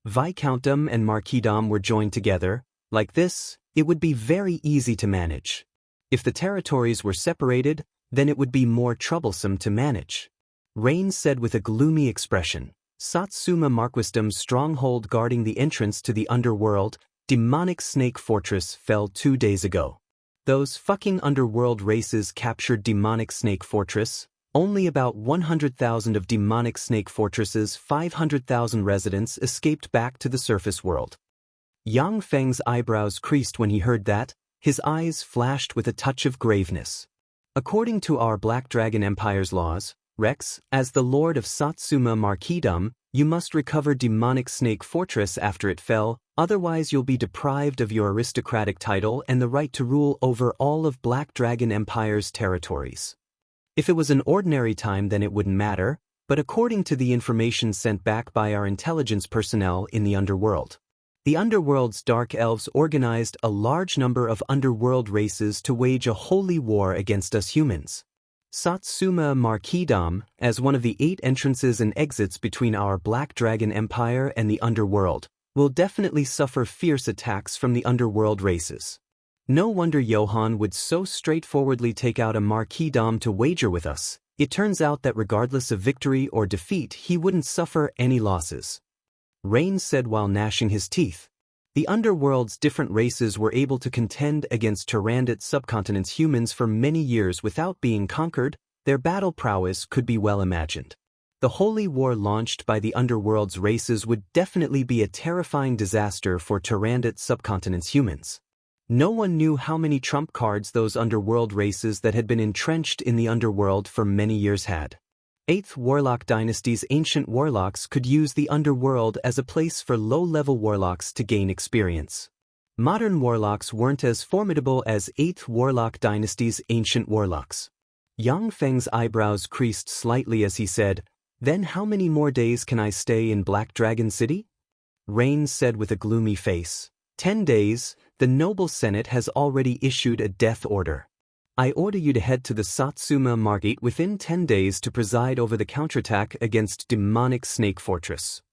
Viscountdom and Marquisdom were joined together, Like this, it would be very easy to manage. If the territories were separated, then it would be more troublesome to manage. Rain said with a gloomy expression. Satsuma Marquisdom's stronghold guarding the entrance to the underworld, demonic snake fortress, fell 2 days ago. Those fucking underworld races captured demonic snake fortress. Only about 100,000 of demonic snake fortress's 500,000 residents escaped back to the surface world. Yang Feng's eyebrows creased when he heard that, his eyes flashed with a touch of graveness. According to our Black Dragon Empire's laws, Rex, as the Lord of Satsuma Marquisdom, you must recover demonic snake fortress after it fell, otherwise you'll be deprived of your aristocratic title and the right to rule over all of Black Dragon Empire's territories. If it was an ordinary time then it wouldn't matter, but according to the information sent back by our intelligence personnel in the underworld, the underworld's dark elves organized a large number of underworld races to wage a holy war against us humans. Satsuma Marquisdom, as one of the 8 entrances and exits between our Black Dragon Empire and the underworld, will definitely suffer fierce attacks from the underworld races. No wonder Johann would so straightforwardly take out a Marquisdom to wager with us. It turns out that regardless of victory or defeat he wouldn't suffer any losses. Rain said while gnashing his teeth. The underworld's different races were able to contend against Tyrannid subcontinent's humans for many years without being conquered. Their battle prowess could be well imagined. The holy war launched by the underworld's races would definitely be a terrifying disaster for Tyrannid subcontinent's humans. No one knew how many trump cards those underworld races that had been entrenched in the underworld for many years had. 8th Warlock Dynasty's ancient warlocks could use the underworld as a place for low-level warlocks to gain experience. Modern warlocks weren't as formidable as 8th Warlock Dynasty's ancient warlocks. Yang Feng's eyebrows creased slightly as he said, "Then how many more days can I stay in Black Dragon City?" Rain said with a gloomy face. 10 days, the Noble Senate has already issued a death order. I order you to head to the Satsuma Market within 10 days to preside over the counterattack against demonic snake fortress.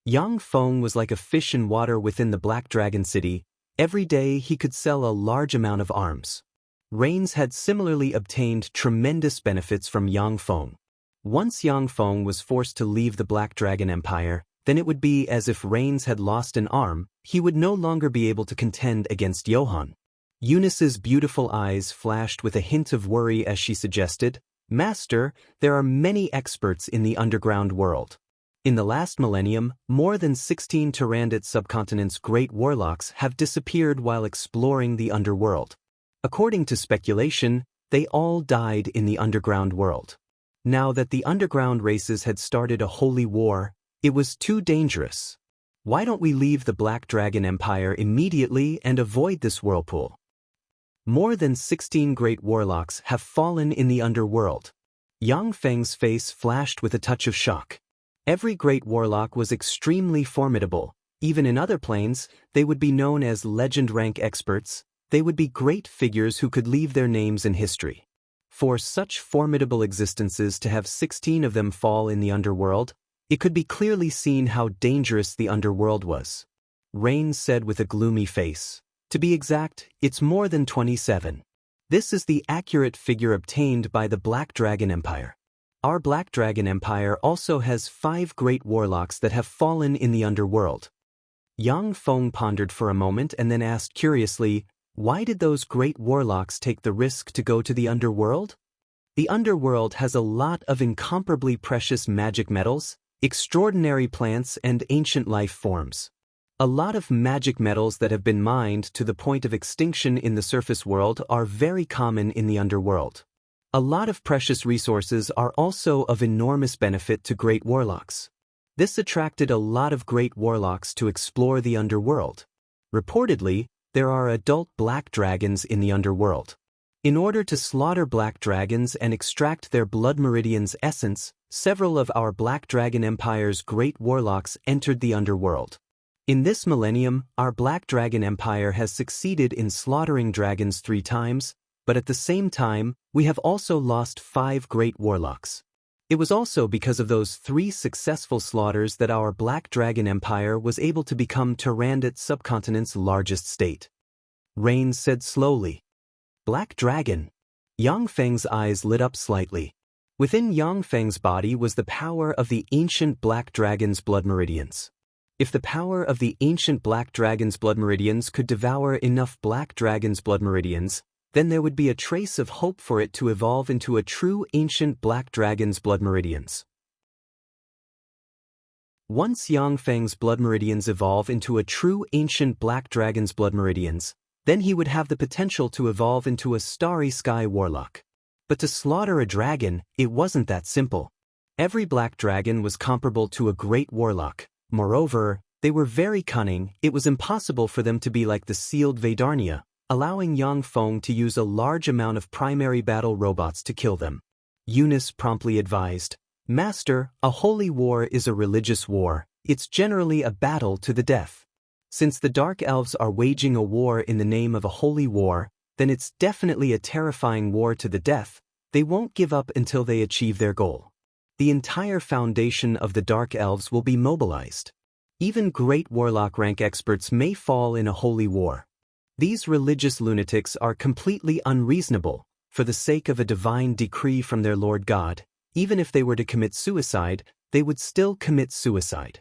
Yang Feng was like a fish in water within the Black Dragon City. Every day he could sell a large amount of arms. Rains had similarly obtained tremendous benefits from Yang Feng. Once Yang Feng was forced to leave the Black Dragon Empire, then it would be as if Rains had lost an arm. He would no longer be able to contend against Johann. Eunice's beautiful eyes flashed with a hint of worry as she suggested, "Master, there are many experts in the underground world. In the last millennium, more than 16 Tyrannid subcontinent's great warlocks have disappeared while exploring the underworld. According to speculation, they all died in the underground world. Now that the underground races had started a holy war, it was too dangerous. Why don't we leave the Black Dragon Empire immediately and avoid this whirlpool? More than 16 great warlocks have fallen in the underworld." Yang Feng's face flashed with a touch of shock. Every great warlock was extremely formidable. Even in other planes, they would be known as legend rank experts. They would be great figures who could leave their names in history. For such formidable existences to have 16 of them fall in the underworld, it could be clearly seen how dangerous the underworld was. Rain said with a gloomy face. To be exact, it's more than 27. This is the accurate figure obtained by the Black Dragon Empire. Our Black Dragon Empire also has 5 great warlocks that have fallen in the underworld. Yang Feng pondered for a moment and then asked curiously, why did those great warlocks take the risk to go to the underworld? The underworld has a lot of incomparably precious magic metals, extraordinary plants and ancient life forms. A lot of magic metals that have been mined to the point of extinction in the surface world are very common in the underworld. A lot of precious resources are also of enormous benefit to great warlocks. This attracted a lot of great warlocks to explore the underworld. Reportedly, there are adult black dragons in the underworld. In order to slaughter black dragons and extract their blood meridian's essence, several of our Black Dragon Empire's great warlocks entered the underworld. In this millennium, our Black Dragon Empire has succeeded in slaughtering dragons 3 times, but at the same time, we have also lost 5 great warlocks. It was also because of those 3 successful slaughters that our Black Dragon Empire was able to become Tyrannid subcontinent's largest state. Rain said slowly. Black Dragon. Yang Feng's eyes lit up slightly. Within Yang Feng's body was the power of the ancient Black Dragon's blood meridians. If the power of the ancient Black Dragon's blood meridians could devour enough Black Dragon's blood meridians, then there would be a trace of hope for it to evolve into a true ancient Black Dragon's blood meridians. Once Yang Feng's blood meridians evolve into a true ancient Black Dragon's blood meridians, then he would have the potential to evolve into a starry sky warlock. But to slaughter a dragon, it wasn't that simple. Every Black Dragon was comparable to a great warlock. Moreover, they were very cunning. It was impossible for them to be like the sealed Vedarnia, allowing Yang Feng to use a large amount of primary battle robots to kill them. Eunice promptly advised, Master, a holy war is a religious war. It's generally a battle to the death. Since the Dark Elves are waging a war in the name of a holy war, then it's definitely a terrifying war to the death. They won't give up until they achieve their goal. The entire foundation of the Dark Elves will be mobilized. Even great warlock rank experts may fall in a holy war. These religious lunatics are completely unreasonable. For the sake of a divine decree from their Lord God, even if they were to commit suicide, they would still commit suicide.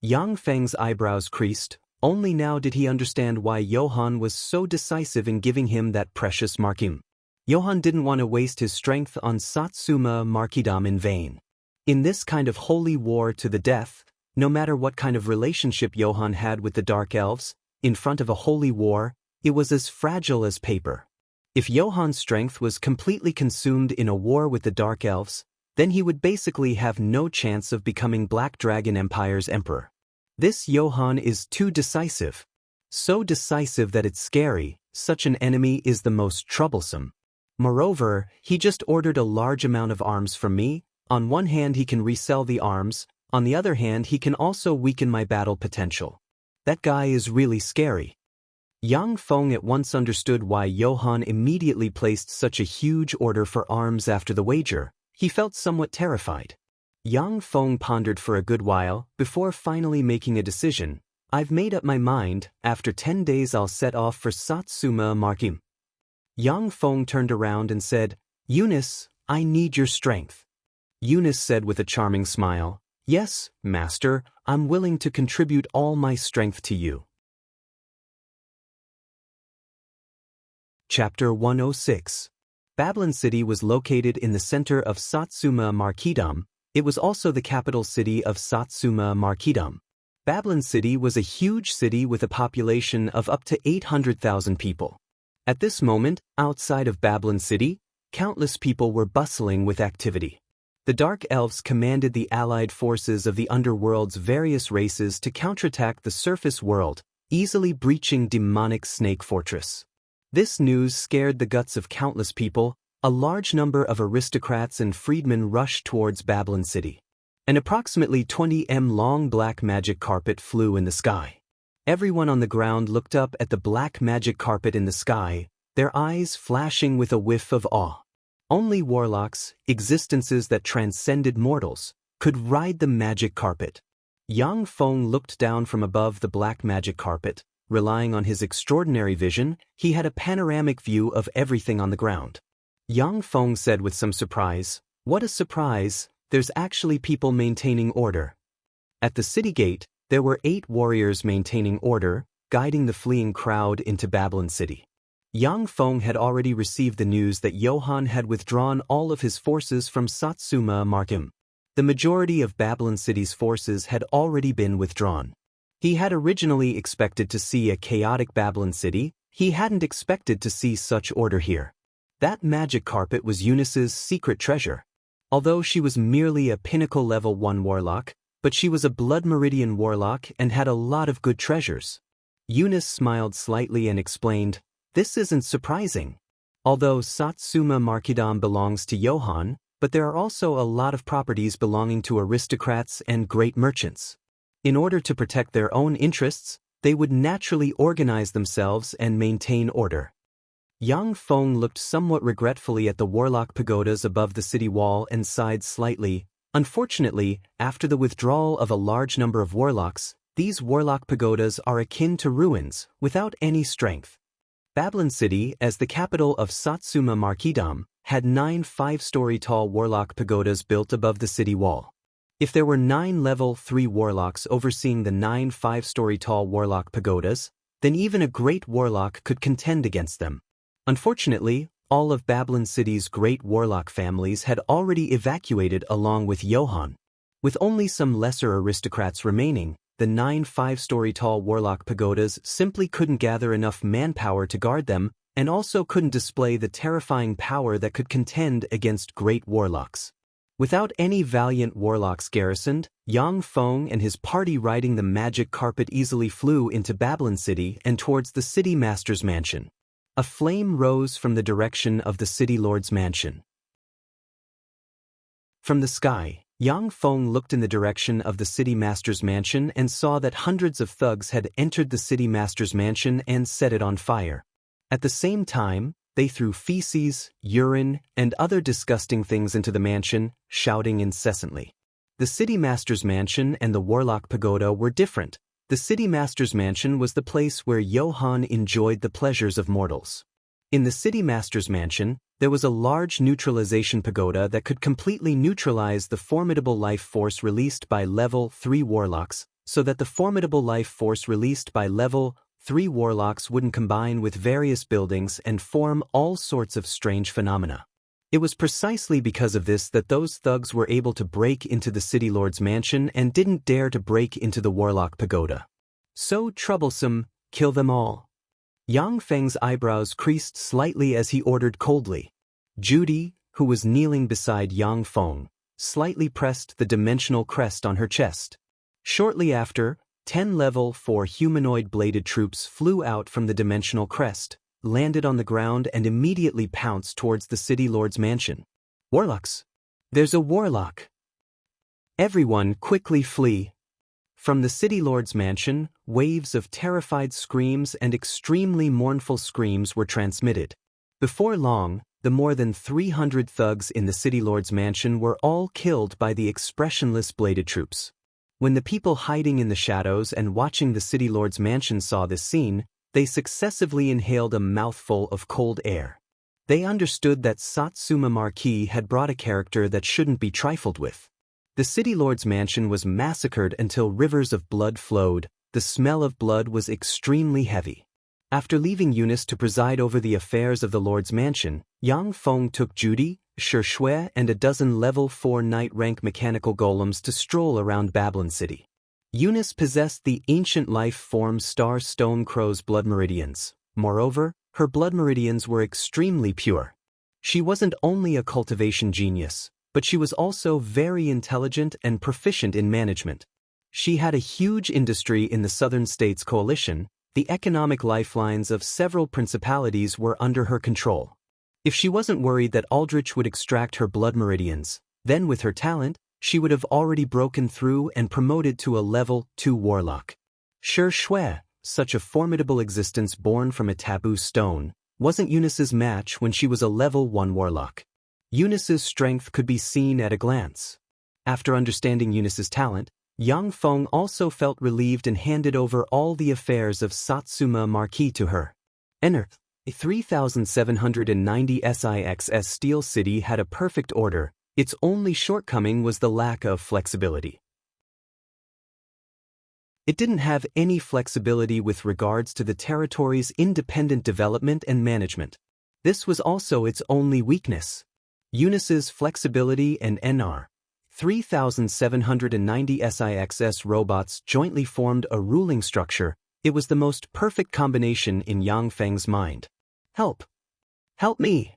Yang Feng's eyebrows creased. Only now did he understand why Johann was so decisive in giving him that precious marquis. Johann didn't want to waste his strength on Satsuma Marquidam in vain. In this kind of holy war to the death, no matter what kind of relationship Johann had with the Dark Elves, in front of a holy war, it was as fragile as paper. If Johann's strength was completely consumed in a war with the Dark Elves, then he would basically have no chance of becoming Black Dragon Empire's emperor. This Johann is too decisive. So decisive that it's scary. Such an enemy is the most troublesome. Moreover, he just ordered a large amount of arms from me. On one hand he can resell the arms, on the other hand he can also weaken my battle potential. That guy is really scary. Yang Feng at once understood why Johann immediately placed such a huge order for arms after the wager. He felt somewhat terrified. Yang Feng pondered for a good while before finally making a decision. I've made up my mind. After 10 days I'll set off for Satsuma Marquis. Yang Feng turned around and said, Eunice, I need your strength. Eunice said with a charming smile, Yes, Master, I'm willing to contribute all my strength to you. Chapter 106. Babylon City was located in the center of Satsuma Marquidam. It was also the capital city of Satsuma Marquidam. Babylon City was a huge city with a population of up to 800,000 people. At this moment, outside of Babylon City, countless people were bustling with activity. The Dark Elves commanded the allied forces of the underworld's various races to counterattack the surface world, easily breaching demonic Snake Fortress. This news scared the guts of countless people. A large number of aristocrats and freedmen rushed towards Babylon City. An approximately 20 m long black magic carpet flew in the sky. Everyone on the ground looked up at the black magic carpet in the sky, their eyes flashing with a whiff of awe. Only warlocks, existences that transcended mortals, could ride the magic carpet. Yang Feng looked down from above the black magic carpet. Relying on his extraordinary vision, he had a panoramic view of everything on the ground. Yang Feng said with some surprise, What a surprise, there's actually people maintaining order. At the city gate, there were 8 warriors maintaining order, guiding the fleeing crowd into Babylon City. Yang Feng had already received the news that Johann had withdrawn all of his forces from Satsuma Marquis. The majority of Babylon City's forces had already been withdrawn. He had originally expected to see a chaotic Babylon City. He hadn't expected to see such order here. That magic carpet was Eunice's secret treasure. Although she was merely a pinnacle level 1 warlock, but she was a blood meridian warlock and had a lot of good treasures. Eunice smiled slightly and explained, This isn't surprising. Although Satsuma Marquidam belongs to Johann, but there are also a lot of properties belonging to aristocrats and great merchants. In order to protect their own interests, they would naturally organize themselves and maintain order. Yang Feng looked somewhat regretfully at the warlock pagodas above the city wall and sighed slightly. Unfortunately, after the withdrawal of a large number of warlocks, these warlock pagodas are akin to ruins, without any strength. Babylon City, as the capital of Satsuma Marquisdom, had 9 5-story tall warlock pagodas built above the city wall. If there were 9 level 3 warlocks overseeing the 9 5-story tall warlock pagodas, then even a great warlock could contend against them. Unfortunately, all of Babylon City's great warlock families had already evacuated along with Johann. With only some lesser aristocrats remaining, the 9 5-story tall warlock pagodas simply couldn't gather enough manpower to guard them, and also couldn't display the terrifying power that could contend against great warlocks. Without any valiant warlocks garrisoned, Yang Feng and his party riding the magic carpet easily flew into Babylon City and towards the city master's mansion. A flame rose from the direction of the city lord's mansion. From the sky, Yang Feng looked in the direction of the city master's mansion and saw that hundreds of thugs had entered the city master's mansion and set it on fire. At the same time, they threw feces, urine, and other disgusting things into the mansion, shouting incessantly. The city master's mansion and the warlock pagoda were different. The city master's mansion was the place where Johann enjoyed the pleasures of mortals. In the city master's mansion, there was a large neutralization pagoda that could completely neutralize the formidable life force released by level 3 warlocks, so that the formidable life force released by level 3 warlocks wouldn't combine with various buildings and form all sorts of strange phenomena. It was precisely because of this that those thugs were able to break into the city lord's mansion and didn't dare to break into the warlock pagoda. So troublesome, kill them all. Yang Feng's eyebrows creased slightly as he ordered coldly. Judy, who was kneeling beside Yang Feng, slightly pressed the dimensional crest on her chest. Shortly after, 10 level 4 humanoid bladed troops flew out from the dimensional crest, landed on the ground and immediately pounced towards the city lord's mansion. Warlocks! There's a warlock! Everyone quickly flee! From the city lord's mansion, waves of terrified screams and extremely mournful screams were transmitted. Before long, the more than 300 thugs in the city lord's mansion were all killed by the expressionless bladed troops. When the people hiding in the shadows and watching the city lord's mansion saw this scene, they successively inhaled a mouthful of cold air. They understood that Satsuma Marquis had brought a character that shouldn't be trifled with. The city lord's mansion was massacred until rivers of blood flowed. The smell of blood was extremely heavy. After leaving Eunice to preside over the affairs of the lord's mansion, Yang Feng took Judy, Xianxia, and a dozen level 4 knight-rank mechanical golems to stroll around Babylon City. Eunice possessed the ancient life form Star Stone Crow's blood meridians. Moreover, her blood meridians were extremely pure. She wasn't only a cultivation genius, but she was also very intelligent and proficient in management. She had a huge industry in the Southern States Coalition. The economic lifelines of several principalities were under her control. If she wasn't worried that Aldrich would extract her blood meridians, then with her talent, she would have already broken through and promoted to a level 2 warlock. Xianxia, such a formidable existence born from a taboo stone, wasn't Eunice's match when she was a level 1 warlock. Eunice's strength could be seen at a glance. After understanding Eunice's talent, Yang Feng also felt relieved and handed over all the affairs of Satsuma Marquis to her. Enter. 3790 SIXS Steel City had a perfect order. Its only shortcoming was the lack of flexibility. It didn't have any flexibility with regards to the territory's independent development and management. This was also its only weakness. Eunice's flexibility and NR 3790 SIXS robots jointly formed a ruling structure. It was the most perfect combination in Yang Feng's mind. Help! Help me!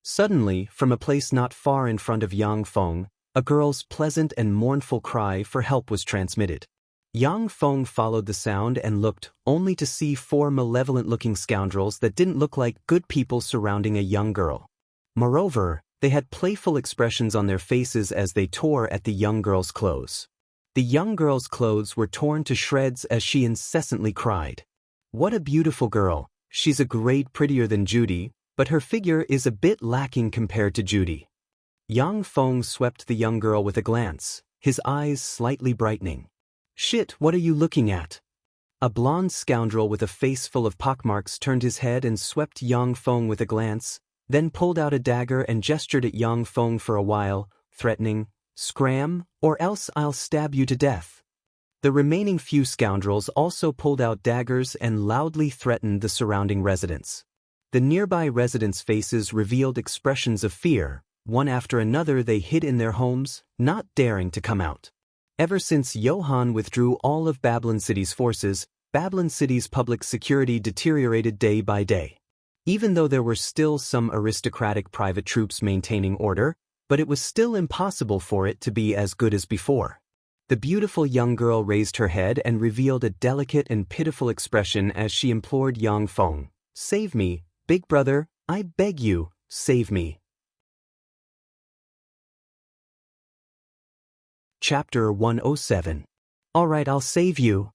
Suddenly, from a place not far in front of Yang Feng, a girl's pleasant and mournful cry for help was transmitted. Yang Feng followed the sound and looked, only to see 4 malevolent-looking scoundrels that didn't look like good people surrounding a young girl. Moreover, they had playful expressions on their faces as they tore at the young girl's clothes. The young girl's clothes were torn to shreds as she incessantly cried. "What a beautiful girl! She's a grade prettier than Judy, but her figure is a bit lacking compared to Judy. Yang Feng swept the young girl with a glance, his eyes slightly brightening. Shit, what are you looking at? A blonde scoundrel with a face full of pockmarks turned his head and swept Yang Feng with a glance, then pulled out a dagger and gestured at Yang Feng for a while, threatening, "Scram, or else I'll stab you to death." The remaining few scoundrels also pulled out daggers and loudly threatened the surrounding residents. The nearby residents' faces revealed expressions of fear. One after another they hid in their homes, not daring to come out. Ever since Johann withdrew all of Babylon City's forces, Babylon City's public security deteriorated day by day. Even though there were still some aristocratic private troops maintaining order, but it was still impossible for it to be as good as before. The beautiful young girl raised her head and revealed a delicate and pitiful expression as she implored Yang Feng, "Save me, big brother, I beg you, save me." Chapter 107. Alright, I'll save you.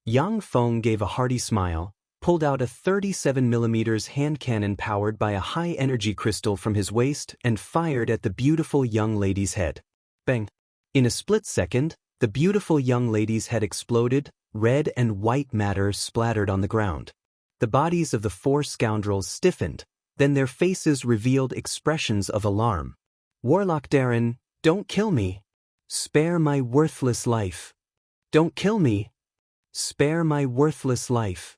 Yang Feng gave a hearty smile, pulled out a 37mm hand cannon powered by a high-energy crystal from his waist and fired at the beautiful young lady's head. Bang! In a split second, the beautiful young lady's head exploded, red and white matter splattered on the ground. The bodies of the four scoundrels stiffened, then their faces revealed expressions of alarm. "Warlock Darren, don't kill me. Spare my worthless life. Don't kill me. Spare my worthless life."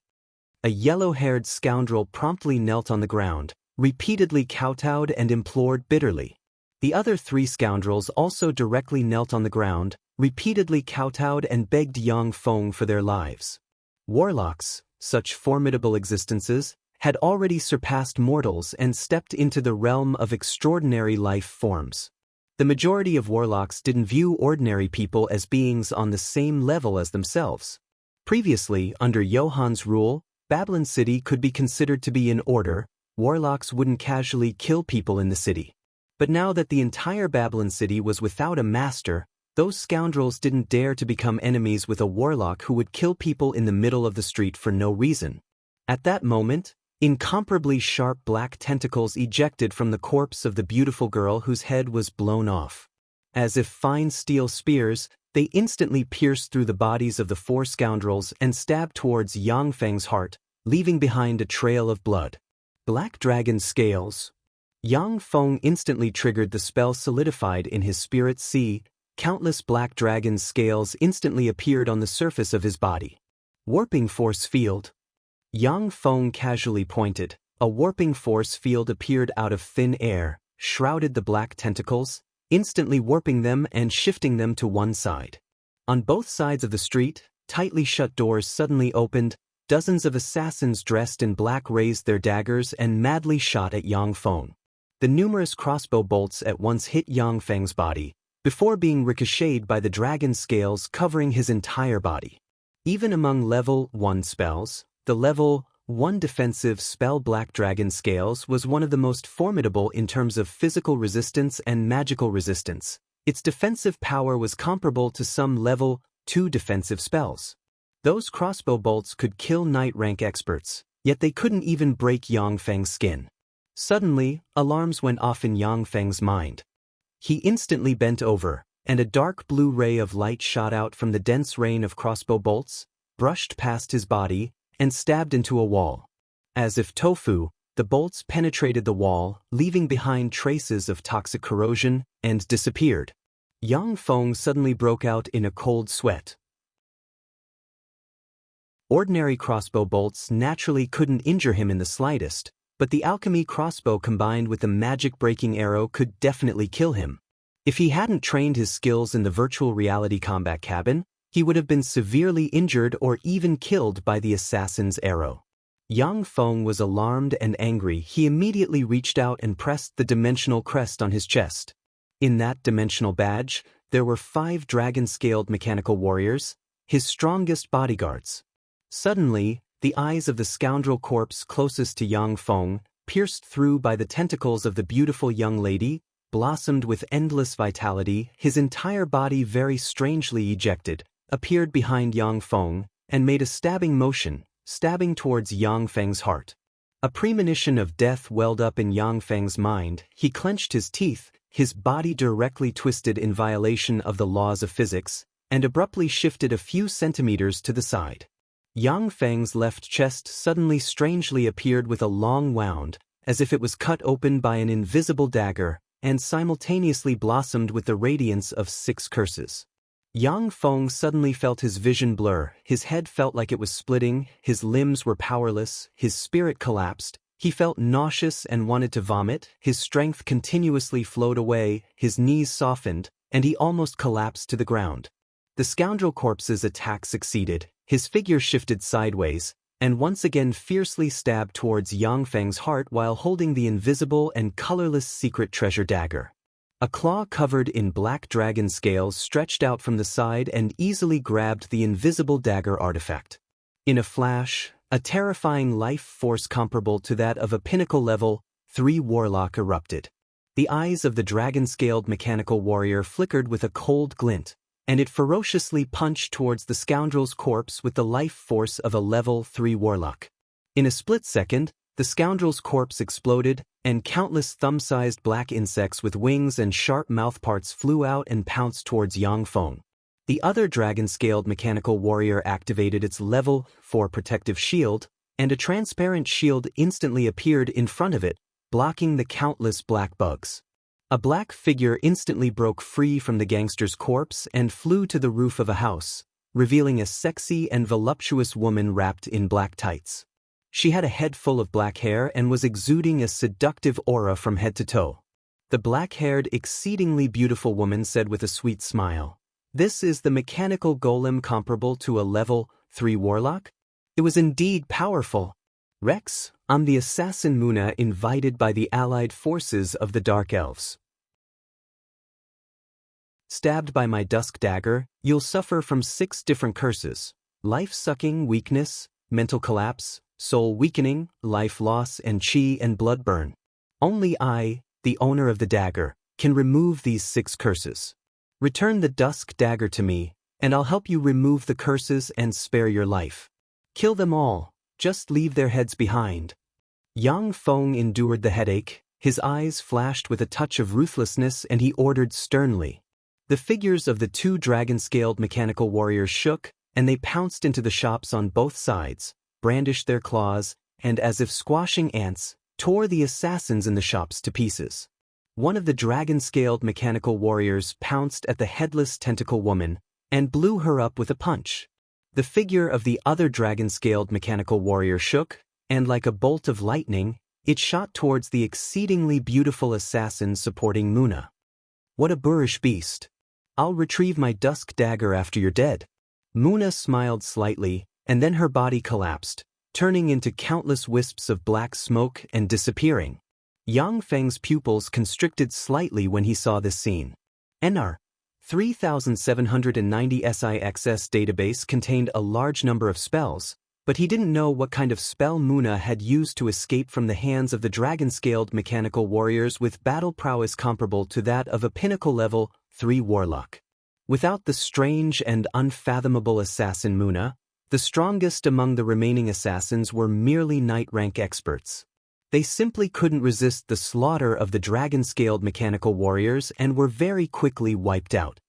A yellow-haired scoundrel promptly knelt on the ground, repeatedly kowtowed and implored bitterly. The other three scoundrels also directly knelt on the ground, repeatedly kowtowed and begged Yang Feng for their lives. Warlocks, such formidable existences, had already surpassed mortals and stepped into the realm of extraordinary life forms. The majority of warlocks didn't view ordinary people as beings on the same level as themselves. Previously, under Johann's rule, Babylon City could be considered to be in order. Warlocks wouldn't casually kill people in the city. But now that the entire Babylon City was without a master, those scoundrels didn't dare to become enemies with a warlock who would kill people in the middle of the street for no reason. At that moment, incomparably sharp black tentacles ejected from the corpse of the beautiful girl whose head was blown off. As if fine steel spears, they instantly pierced through the bodies of the four scoundrels and stabbed towards Yang Feng's heart, leaving behind a trail of blood. Black Dragon Scales. Yang Feng instantly triggered the spell solidified in his spirit sea. Countless black dragon scales instantly appeared on the surface of his body. Warping Force Field. Yang Feng casually pointed. A warping force field appeared out of thin air, shrouded the black tentacles, instantly warping them and shifting them to one side. On both sides of the street, tightly shut doors suddenly opened. Dozens of assassins dressed in black raised their daggers and madly shot at Yang Feng. The numerous crossbow bolts at once hit Yang Feng's body, before being ricocheted by the dragon scales covering his entire body. Even among level 1 spells, the level 1 defensive spell Black Dragon Scales was one of the most formidable in terms of physical resistance and magical resistance. Its defensive power was comparable to some level 2 defensive spells. Those crossbow bolts could kill knight rank experts, yet they couldn't even break Yang Feng's skin. Suddenly, alarms went off in Yang Feng's mind. He instantly bent over, and a dark blue ray of light shot out from the dense rain of crossbow bolts, brushed past his body, and stabbed into a wall. As if tofu, the bolts penetrated the wall, leaving behind traces of toxic corrosion, and disappeared. Yang Feng suddenly broke out in a cold sweat. Ordinary crossbow bolts naturally couldn't injure him in the slightest, but the alchemy crossbow combined with the magic-breaking arrow could definitely kill him. If he hadn't trained his skills in the virtual reality combat cabin, he would have been severely injured or even killed by the assassin's arrow. Yang Feng was alarmed and angry. He immediately reached out and pressed the dimensional crest on his chest. In that dimensional badge, there were 5 dragon-scaled mechanical warriors, his strongest bodyguards. Suddenly, the eyes of the scoundrel corpse closest to Yang Feng, pierced through by the tentacles of the beautiful young lady, blossomed with endless vitality. His entire body, very strangely ejected, appeared behind Yang Feng and made a stabbing motion, stabbing towards Yang Feng's heart. A premonition of death welled up in Yang Feng's mind. He clenched his teeth, his body directly twisted in violation of the laws of physics, and abruptly shifted a few centimeters to the side. Yang Feng's left chest suddenly strangely appeared with a long wound, as if it was cut open by an invisible dagger, and simultaneously blossomed with the radiance of 6 curses. Yang Feng suddenly felt his vision blur, his head felt like it was splitting, his limbs were powerless, his spirit collapsed, he felt nauseous and wanted to vomit, his strength continuously flowed away, his knees softened, and he almost collapsed to the ground. The scoundrel corpse's attack succeeded, his figure shifted sideways, and once again fiercely stabbed towards Yang Feng's heart while holding the invisible and colorless secret treasure dagger. A claw covered in black dragon scales stretched out from the side and easily grabbed the invisible dagger artifact. In a flash, a terrifying life force comparable to that of a pinnacle level 3 warlock erupted. The eyes of the dragon-scaled mechanical warrior flickered with a cold glint, and it ferociously punched towards the scoundrel's corpse with the life force of a level 3 warlock. In a split second, the scoundrel's corpse exploded, and countless thumb-sized black insects with wings and sharp mouthparts flew out and pounced towards Yang Feng. The other dragon-scaled mechanical warrior activated its level 4 protective shield, and a transparent shield instantly appeared in front of it, blocking the countless black bugs. A black figure instantly broke free from the gangster's corpse and flew to the roof of a house, revealing a sexy and voluptuous woman wrapped in black tights. She had a head full of black hair and was exuding a seductive aura from head to toe. The black-haired, exceedingly beautiful woman said with a sweet smile, "This is the mechanical golem comparable to a level 3 warlock?" It was indeed powerful. "Rex, I'm the assassin Muna invited by the allied forces of the Dark Elves. Stabbed by my dusk dagger, you'll suffer from 6 different curses: life-sucking weakness, mental collapse, soul weakening, life loss, and chi and blood burn. Only I, the owner of the dagger, can remove these 6 curses. Return the dusk dagger to me, and I'll help you remove the curses and spare your life. Kill them all, just leave their heads behind." Yang Feng endured the headache, his eyes flashed with a touch of ruthlessness, and he ordered sternly. The figures of the 2 dragon-scaled mechanical warriors shook, and they pounced into the shops on both sides, brandished their claws, and as if squashing ants, tore the assassins in the shops to pieces. One of the dragon-scaled mechanical warriors pounced at the headless tentacle woman and blew her up with a punch. The figure of the other dragon-scaled mechanical warrior shook, and like a bolt of lightning, it shot towards the exceedingly beautiful assassin supporting Muna. "What a boorish beast. I'll retrieve my dusk dagger after you're dead." Muna smiled slightly, and then her body collapsed, turning into countless wisps of black smoke and disappearing. Yang Feng's pupils constricted slightly when he saw this scene. NR 3790 SIXS database contained a large number of spells, but he didn't know what kind of spell Muna had used to escape from the hands of the dragon-scaled mechanical warriors with battle prowess comparable to that of a pinnacle level 3 warlock. Without the strange and unfathomable assassin Muna, the strongest among the remaining assassins were merely knight-rank experts. They simply couldn't resist the slaughter of the dragon-scaled mechanical warriors and were very quickly wiped out.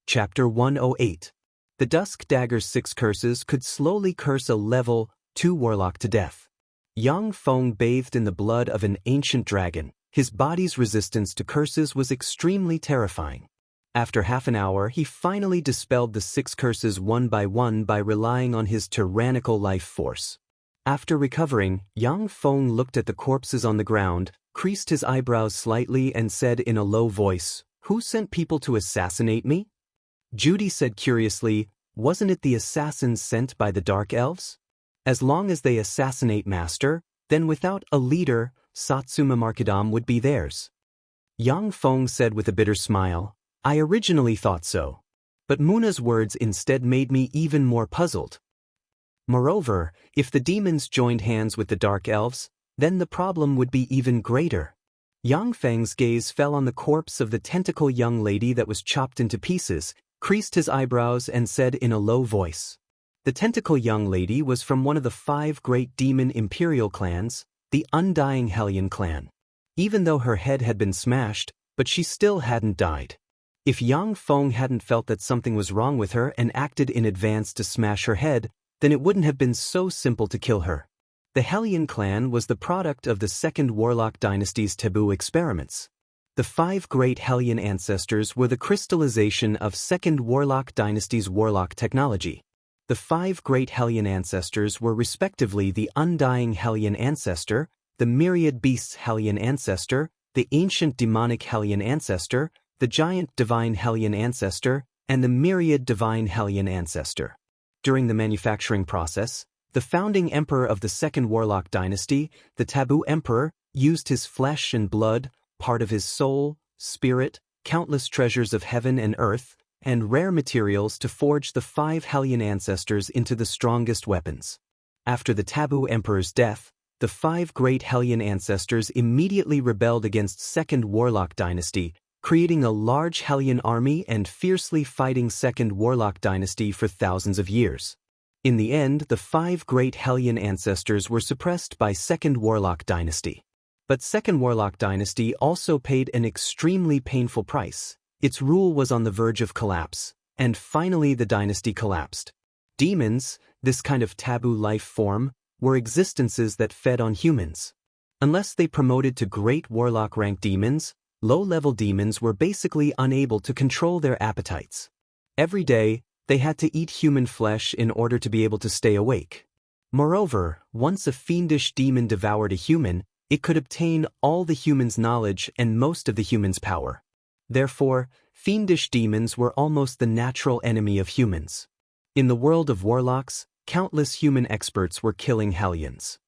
Chapter 108. The Dusk Dagger's 6 curses could slowly curse a level 2 warlock to death. Yang Feng bathed in the blood of an ancient dragon. His body's resistance to curses was extremely terrifying. After half an hour, he finally dispelled the 6 curses one by relying on his tyrannical life force. After recovering, Yang Feng looked at the corpses on the ground, creased his eyebrows slightly and said in a low voice, "Who sent people to assassinate me?" Judy said curiously, "Wasn't it the assassins sent by the Dark Elves? As long as they assassinate Master, then without a leader, Satsuma Markadam would be theirs." Yang Feng said with a bitter smile, "I originally thought so. But Muna's words instead made me even more puzzled. Moreover, if the demons joined hands with the Dark Elves, then the problem would be even greater." Yang Feng's gaze fell on the corpse of the tentacle young lady that was chopped into pieces, creased his eyebrows and said in a low voice, The tentacle young lady was from one of the 5 great demon imperial clans, the Undying Hellion clan. Even though her head had been smashed, but she still hadn't died. If Yang Feng hadn't felt that something was wrong with her and acted in advance to smash her head, then it wouldn't have been so simple to kill her. The Hellion clan was the product of the Second Warlock Dynasty's taboo experiments. The 5 great Hellion ancestors were the crystallization of Second Warlock Dynasty's warlock technology. The 5 great Hellion ancestors were respectively the Undying Hellion ancestor, the Myriad Beasts Hellion ancestor, the Ancient Demonic Hellion ancestor, the Giant Divine Hellion ancestor, and the Myriad Divine Hellion ancestor. During the manufacturing process, the founding emperor of the Second Warlock Dynasty, the Taboo Emperor, used his flesh and blood, part of his soul, spirit, countless treasures of heaven and earth, and rare materials to forge the 5 Hellion ancestors into the strongest weapons. After the Taboo Emperor's death, the 5 great Hellion ancestors immediately rebelled against Second Warlock Dynasty, creating a large Hellion army and fiercely fighting Second Warlock Dynasty for thousands of years. In the end, the 5 great Hellion ancestors were suppressed by Second Warlock Dynasty. But Second Warlock Dynasty also paid an extremely painful price. Its rule was on the verge of collapse, and finally the dynasty collapsed. Demons, this kind of taboo life form, were existences that fed on humans. Unless they promoted to great warlock rank demons, low-level demons were basically unable to control their appetites. Every day, they had to eat human flesh in order to be able to stay awake. Moreover, once a fiendish demon devoured a human, it could obtain all the human's knowledge and most of the human's power. Therefore, fiendish demons were almost the natural enemy of humans. In the world of warlocks, countless human experts were killing Hellions.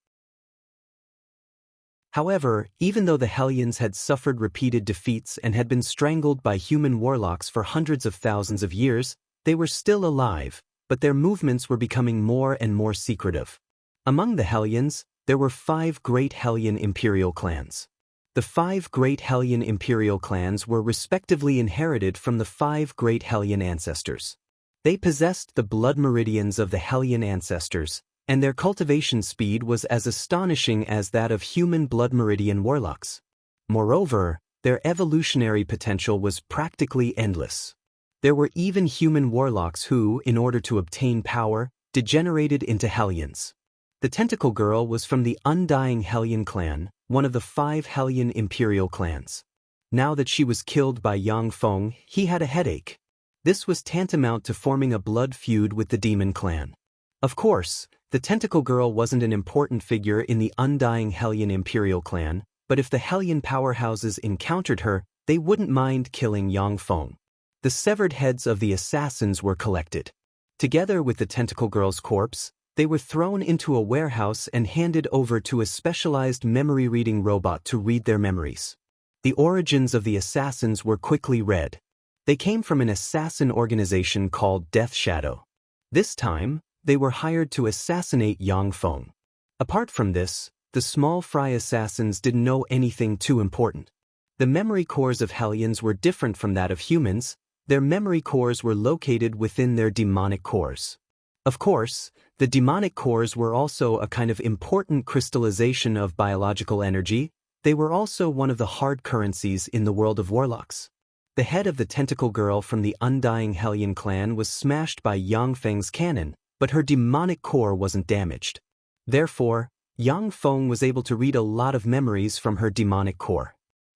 However, even though the Hellions had suffered repeated defeats and had been strangled by human warlocks for hundreds of thousands of years, they were still alive, but their movements were becoming more and more secretive. Among the Hellions, there were 5 great Hellion imperial clans. The 5 great Hellion imperial clans were respectively inherited from the 5 great Hellion ancestors. They possessed the blood meridians of the Hellion ancestors, and their cultivation speed was as astonishing as that of human blood meridian warlocks. Moreover, their evolutionary potential was practically endless. There were even human warlocks who, in order to obtain power, degenerated into Hellions. The Tentacle Girl was from the Undying Hellion clan, one of the 5 Hellion imperial clans. Now that she was killed by Yang Feng, he had a headache. This was tantamount to forming a blood feud with the demon clan. Of course, the Tentacle Girl wasn't an important figure in the Undying Hellion imperial clan, but if the Hellion powerhouses encountered her, they wouldn't mind killing Yang Feng. The severed heads of the assassins were collected. Together with the Tentacle Girl's corpse, they were thrown into a warehouse and handed over to a specialized memory-reading robot to read their memories. The origins of the assassins were quickly read. They came from an assassin organization called Death Shadow. This time, they were hired to assassinate Yang Feng. Apart from this, the small fry assassins didn't know anything too important. The memory cores of Hellions were different from that of humans. Their memory cores were located within their demonic cores. Of course, the demonic cores were also a kind of important crystallization of biological energy. They were also one of the hard currencies in the world of warlocks. The head of the Tentacle Girl from the Undying Hellion clan was smashed by Yang Feng's cannon, but her demonic core wasn't damaged. Therefore, Yang Feng was able to read a lot of memories from her demonic core.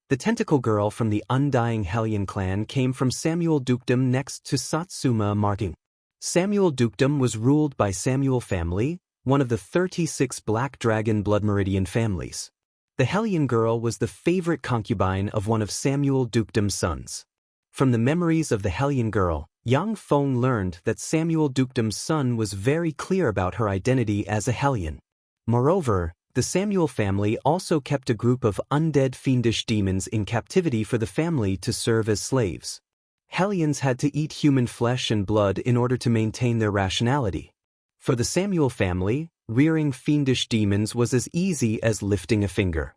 The Tentacle Girl from the Undying Hellion clan came from Samuel Dukedom next to Satsuma Marking. Samuel Dukedom was ruled by Samuel family, one of the 36 Black Dragon Blood Meridian families. The Hellion Girl was the favorite concubine of one of Samuel Dukedom's sons. From the memories of the Hellion Girl, Yang Feng learned that Samuel Dukedom's son was very clear about her identity as a Hellion. Moreover, the Samuel family also kept a group of undead fiendish demons in captivity for the family to serve as slaves. Hellions had to eat human flesh and blood in order to maintain their rationality. For the Samuel family, rearing fiendish demons was as easy as lifting a finger.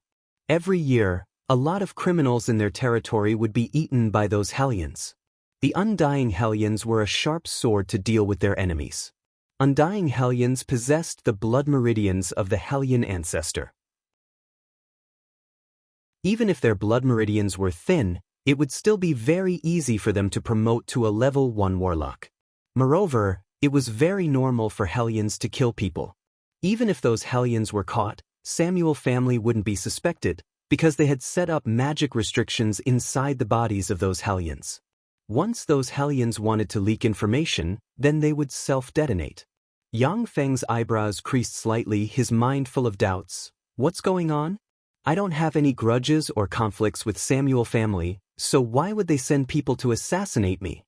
Every year, a lot of criminals in their territory would be eaten by those Hellions. The Undying Hellions were a sharp sword to deal with their enemies. Undying Hellions possessed the blood meridians of the Hellion ancestor. Even if their blood meridians were thin, it would still be very easy for them to promote to a level 1 warlock. Moreover, it was very normal for Hellions to kill people. Even if those Hellions were caught, Samuel family wouldn't be suspected, because they had set up magic restrictions inside the bodies of those Hellions. Once those Hellions wanted to leak information, then they would self-detonate. Yang Feng's eyebrows creased slightly, his mind full of doubts. What's going on? I don't have any grudges or conflicts with Samuel family, so why would they send people to assassinate me?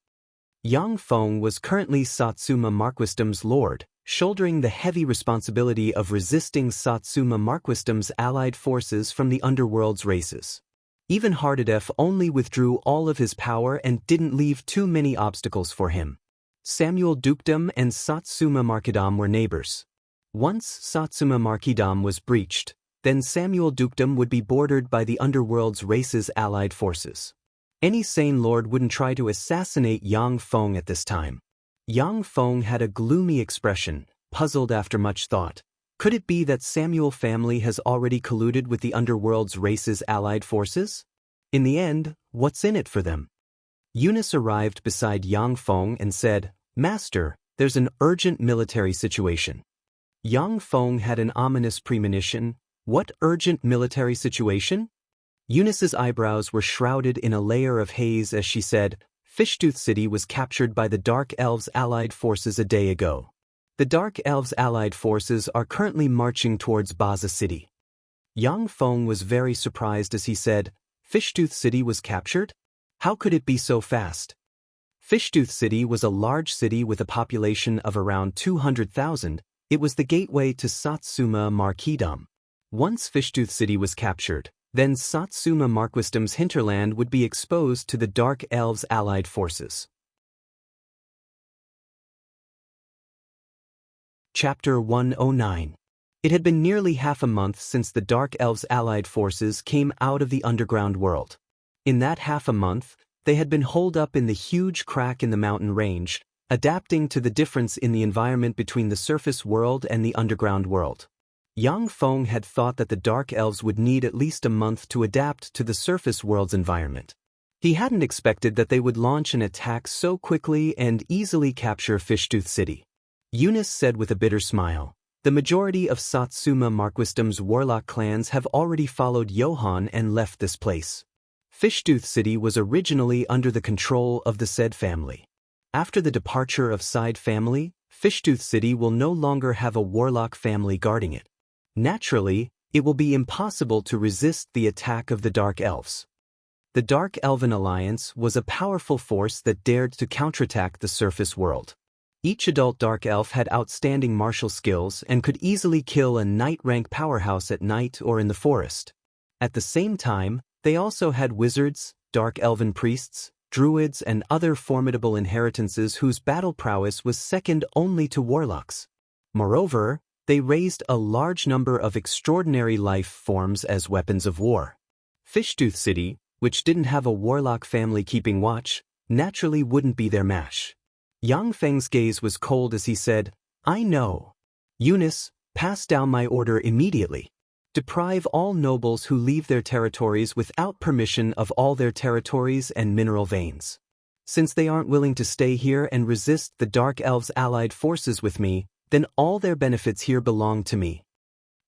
Yang Feng was currently Satsuma Marquisdom's lord, shouldering the heavy responsibility of resisting Satsuma Marquisdom's allied forces from the underworld's races. Even Hardadef only withdrew all of his power and didn't leave too many obstacles for him. Samuel Dukedom and Satsuma Marquisdom were neighbors. Once Satsuma Marquisdom was breached, then Samuel Dukedom would be bordered by the underworld's races' allied forces. Any sane lord wouldn't try to assassinate Yang Feng at this time. Yang Feng had a gloomy expression, puzzled after much thought. Could it be that Samuel family has already colluded with the underworld's races' allied forces? In the end, what's in it for them? Eunice arrived beside Yang Feng and said, "Master, there's an urgent military situation." Yang Feng had an ominous premonition. What urgent military situation? Eunice's eyebrows were shrouded in a layer of haze as she said, Fishtooth City was captured by the Dark Elves' allied forces a day ago. The Dark Elves' allied forces are currently marching towards Baza City. Yang Feng was very surprised as he said, Fishtooth City was captured? How could it be so fast? Fishtooth City was a large city with a population of around 200,000. It was the gateway to Satsuma Marquisdom. Once Fishtooth City was captured, then Satsuma Marquisdom's hinterland would be exposed to the Dark Elves' allied forces. Chapter 109. It had been nearly half a month since the Dark Elves' allied forces came out of the underground world. In that half a month, they had been holed up in the huge crack in the mountain range, adapting to the difference in the environment between the surface world and the underground world. Yang Feng had thought that the Dark Elves would need at least a month to adapt to the surface world's environment. He hadn't expected that they would launch an attack so quickly and easily capture Fishtooth City. Eunice said with a bitter smile, the majority of Satsuma Marquisdom's warlock clans have already followed Johann and left this place. Fishtooth City was originally under the control of the said family. After the departure of said family, Fishtooth City will no longer have a warlock family guarding it. Naturally, it will be impossible to resist the attack of the Dark Elves. The Dark Elven Alliance was a powerful force that dared to counterattack the surface world. Each adult Dark Elf had outstanding martial skills and could easily kill a knight-rank powerhouse at night or in the forest. At the same time, they also had wizards, Dark Elven priests, druids and other formidable inheritances whose battle prowess was second only to warlocks. Moreover, they raised a large number of extraordinary life forms as weapons of war. Fishtooth City, which didn't have a warlock family keeping watch, naturally wouldn't be their match. Yang Feng's gaze was cold as he said, I know. Eunice, pass down my order immediately. Deprive all nobles who leave their territories without permission of all their territories and mineral veins. Since they aren't willing to stay here and resist the Dark Elves' allied forces with me, then all their benefits here belong to me.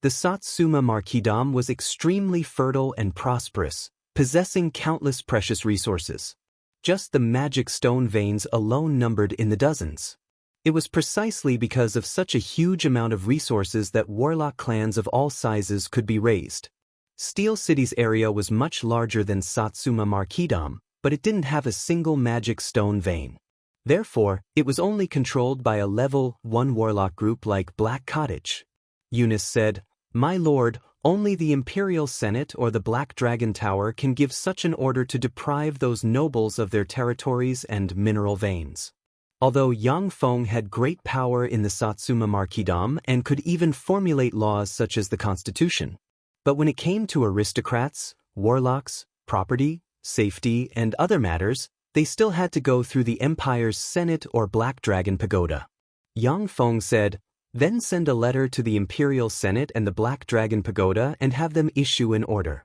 The Satsuma Marquisdom was extremely fertile and prosperous, possessing countless precious resources. Just the magic stone veins alone numbered in the dozens. It was precisely because of such a huge amount of resources that warlock clans of all sizes could be raised. Steel City's area was much larger than Satsuma Marquisdom, but it didn't have a single magic stone vein. Therefore, it was only controlled by a level 1 warlock group like Black Cottage. Eunice said, My lord, only the Imperial Senate or the Black Dragon Tower can give such an order to deprive those nobles of their territories and mineral veins. Although Yang Feng had great power in the Satsuma Marquisdom and could even formulate laws such as the Constitution. But when it came to aristocrats, warlocks, property, safety, and other matters, they still had to go through the Empire's Senate or Black Dragon Pagoda. Yang Feng said, "Then send a letter to the Imperial Senate and the Black Dragon Pagoda and have them issue an order."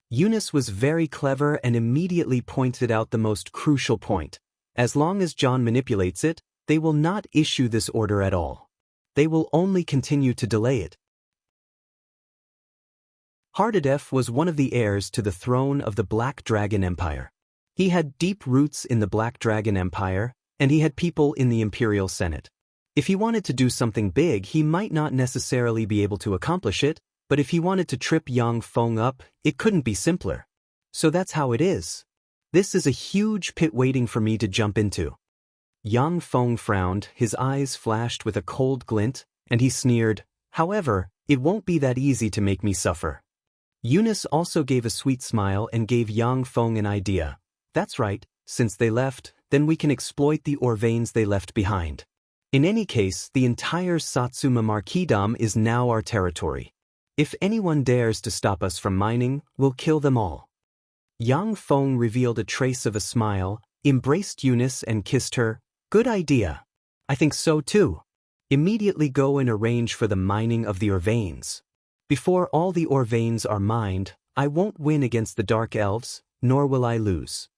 Eunice was very clever and immediately pointed out the most crucial point. As long as John manipulates it, they will not issue this order at all. They will only continue to delay it. Hardadef was one of the heirs to the throne of the Black Dragon Empire. He had deep roots in the Black Dragon Empire, and he had people in the Imperial Senate. If he wanted to do something big, he might not necessarily be able to accomplish it, but if he wanted to trip Yang Feng up, it couldn't be simpler. So that's how it is. This is a huge pit waiting for me to jump into. Yang Feng frowned, his eyes flashed with a cold glint, and he sneered, "However, it won't be that easy to make me suffer." Eunice also gave a sweet smile and gave Yang Feng an idea. "That's right, since they left, then we can exploit the ore veins they left behind. In any case, the entire Satsuma Marquisdom is now our territory. If anyone dares to stop us from mining, we'll kill them all." Yang Feng revealed a trace of a smile, embraced Eunice and kissed her. "Good idea. I think so too. Immediately go and arrange for the mining of the ore veins. Before all the ore veins are mined, I won't win against the Dark Elves, nor will I lose."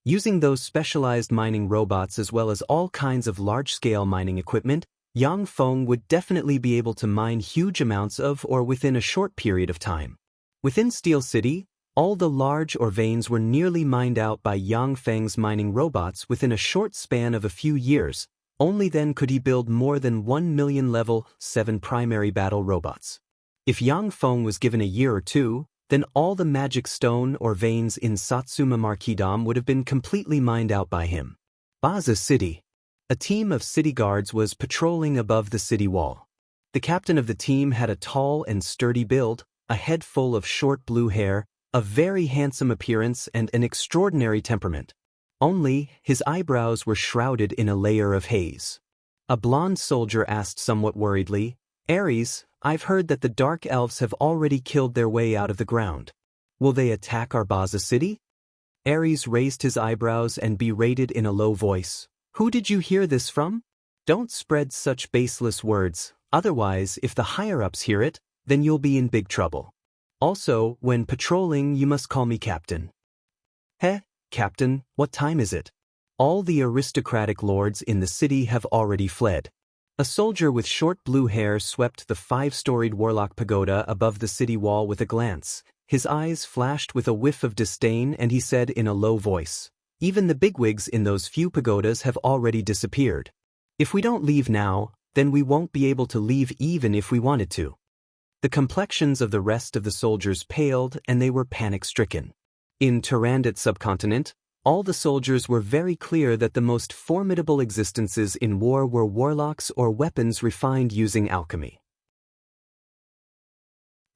Using those specialized mining robots as well as all kinds of large-scale mining equipment, Yang Feng would definitely be able to mine huge amounts of ore within a short period of time. Within Steel City, all the large ore veins were nearly mined out by Yang Feng's mining robots within a short span of a few years. Only then could he build more than 1 million level 7 primary battle robots. If Yang Feng was given a year or two, then all the magic stone or veins in Satsuma Marquisdom would have been completely mined out by him. Baza City. A team of city guards was patrolling above the city wall. The captain of the team had a tall and sturdy build, a head full of short blue hair, a very handsome appearance and an extraordinary temperament. Only, his eyebrows were shrouded in a layer of haze. A blonde soldier asked somewhat worriedly, "Ares, I've heard that the Dark Elves have already killed their way out of the ground. Will they attack our Baza City?" Ares raised his eyebrows and berated in a low voice, "Who did you hear this from? Don't spread such baseless words, otherwise if the higher-ups hear it, then you'll be in big trouble. Also, when patrolling you must call me Captain." "Heh, Captain, what time is it? All the aristocratic lords in the city have already fled." A soldier with short blue hair swept the 5-storied Warlock Pagoda above the city wall with a glance. His eyes flashed with a whiff of disdain and he said in a low voice, "Even the bigwigs in those few pagodas have already disappeared. If we don't leave now, then we won't be able to leave even if we wanted to." The complexions of the rest of the soldiers paled and they were panic-stricken. In Tyrannid subcontinent, all the soldiers were very clear that the most formidable existences in war were warlocks or weapons refined using alchemy.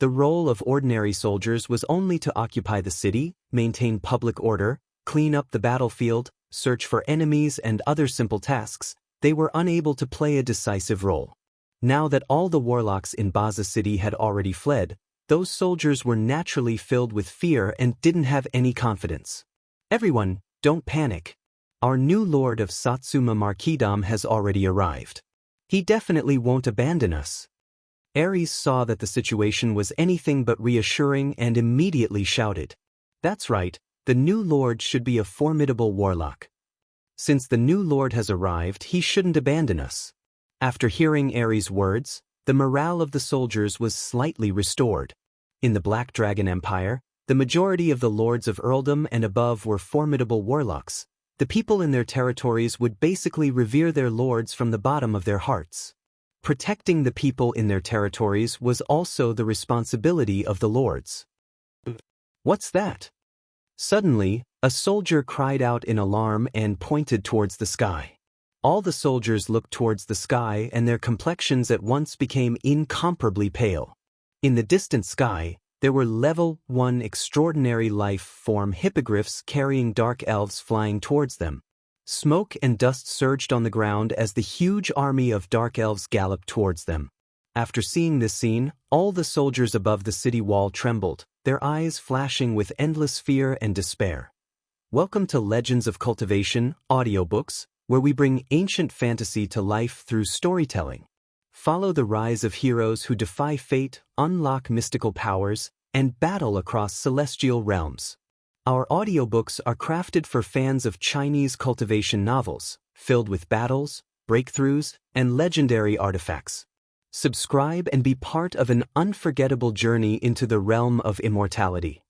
The role of ordinary soldiers was only to occupy the city, maintain public order, clean up the battlefield, search for enemies and other simple tasks. They were unable to play a decisive role. Now that all the warlocks in Baza City had already fled, those soldiers were naturally filled with fear and didn't have any confidence. "Everyone, don't panic. Our new lord of Satsuma Marquisdom has already arrived. He definitely won't abandon us." Ares saw that the situation was anything but reassuring and immediately shouted, "That's right, the new lord should be a formidable warlock. Since the new lord has arrived, he shouldn't abandon us." After hearing Ares' words, the morale of the soldiers was slightly restored. In the Black Dragon Empire, the majority of the lords of earldom and above were formidable warlocks. The people in their territories would basically revere their lords from the bottom of their hearts. Protecting the people in their territories was also the responsibility of the lords. "What's that?" Suddenly, a soldier cried out in alarm and pointed towards the sky. All the soldiers looked towards the sky and their complexions at once became incomparably pale. In the distant sky, there were level 1 extraordinary life form hippogriffs carrying dark elves flying towards them. Smoke and dust surged on the ground as the huge army of dark elves galloped towards them. After seeing this scene, all the soldiers above the city wall trembled, their eyes flashing with endless fear and despair. Welcome to Legends of Cultivation, audiobooks. where we bring ancient fantasy to life through storytelling. Follow the rise of heroes who defy fate, unlock mystical powers, and battle across celestial realms. Our audiobooks are crafted for fans of Chinese cultivation novels, filled with battles, breakthroughs, and legendary artifacts. Subscribe and be part of an unforgettable journey into the realm of immortality.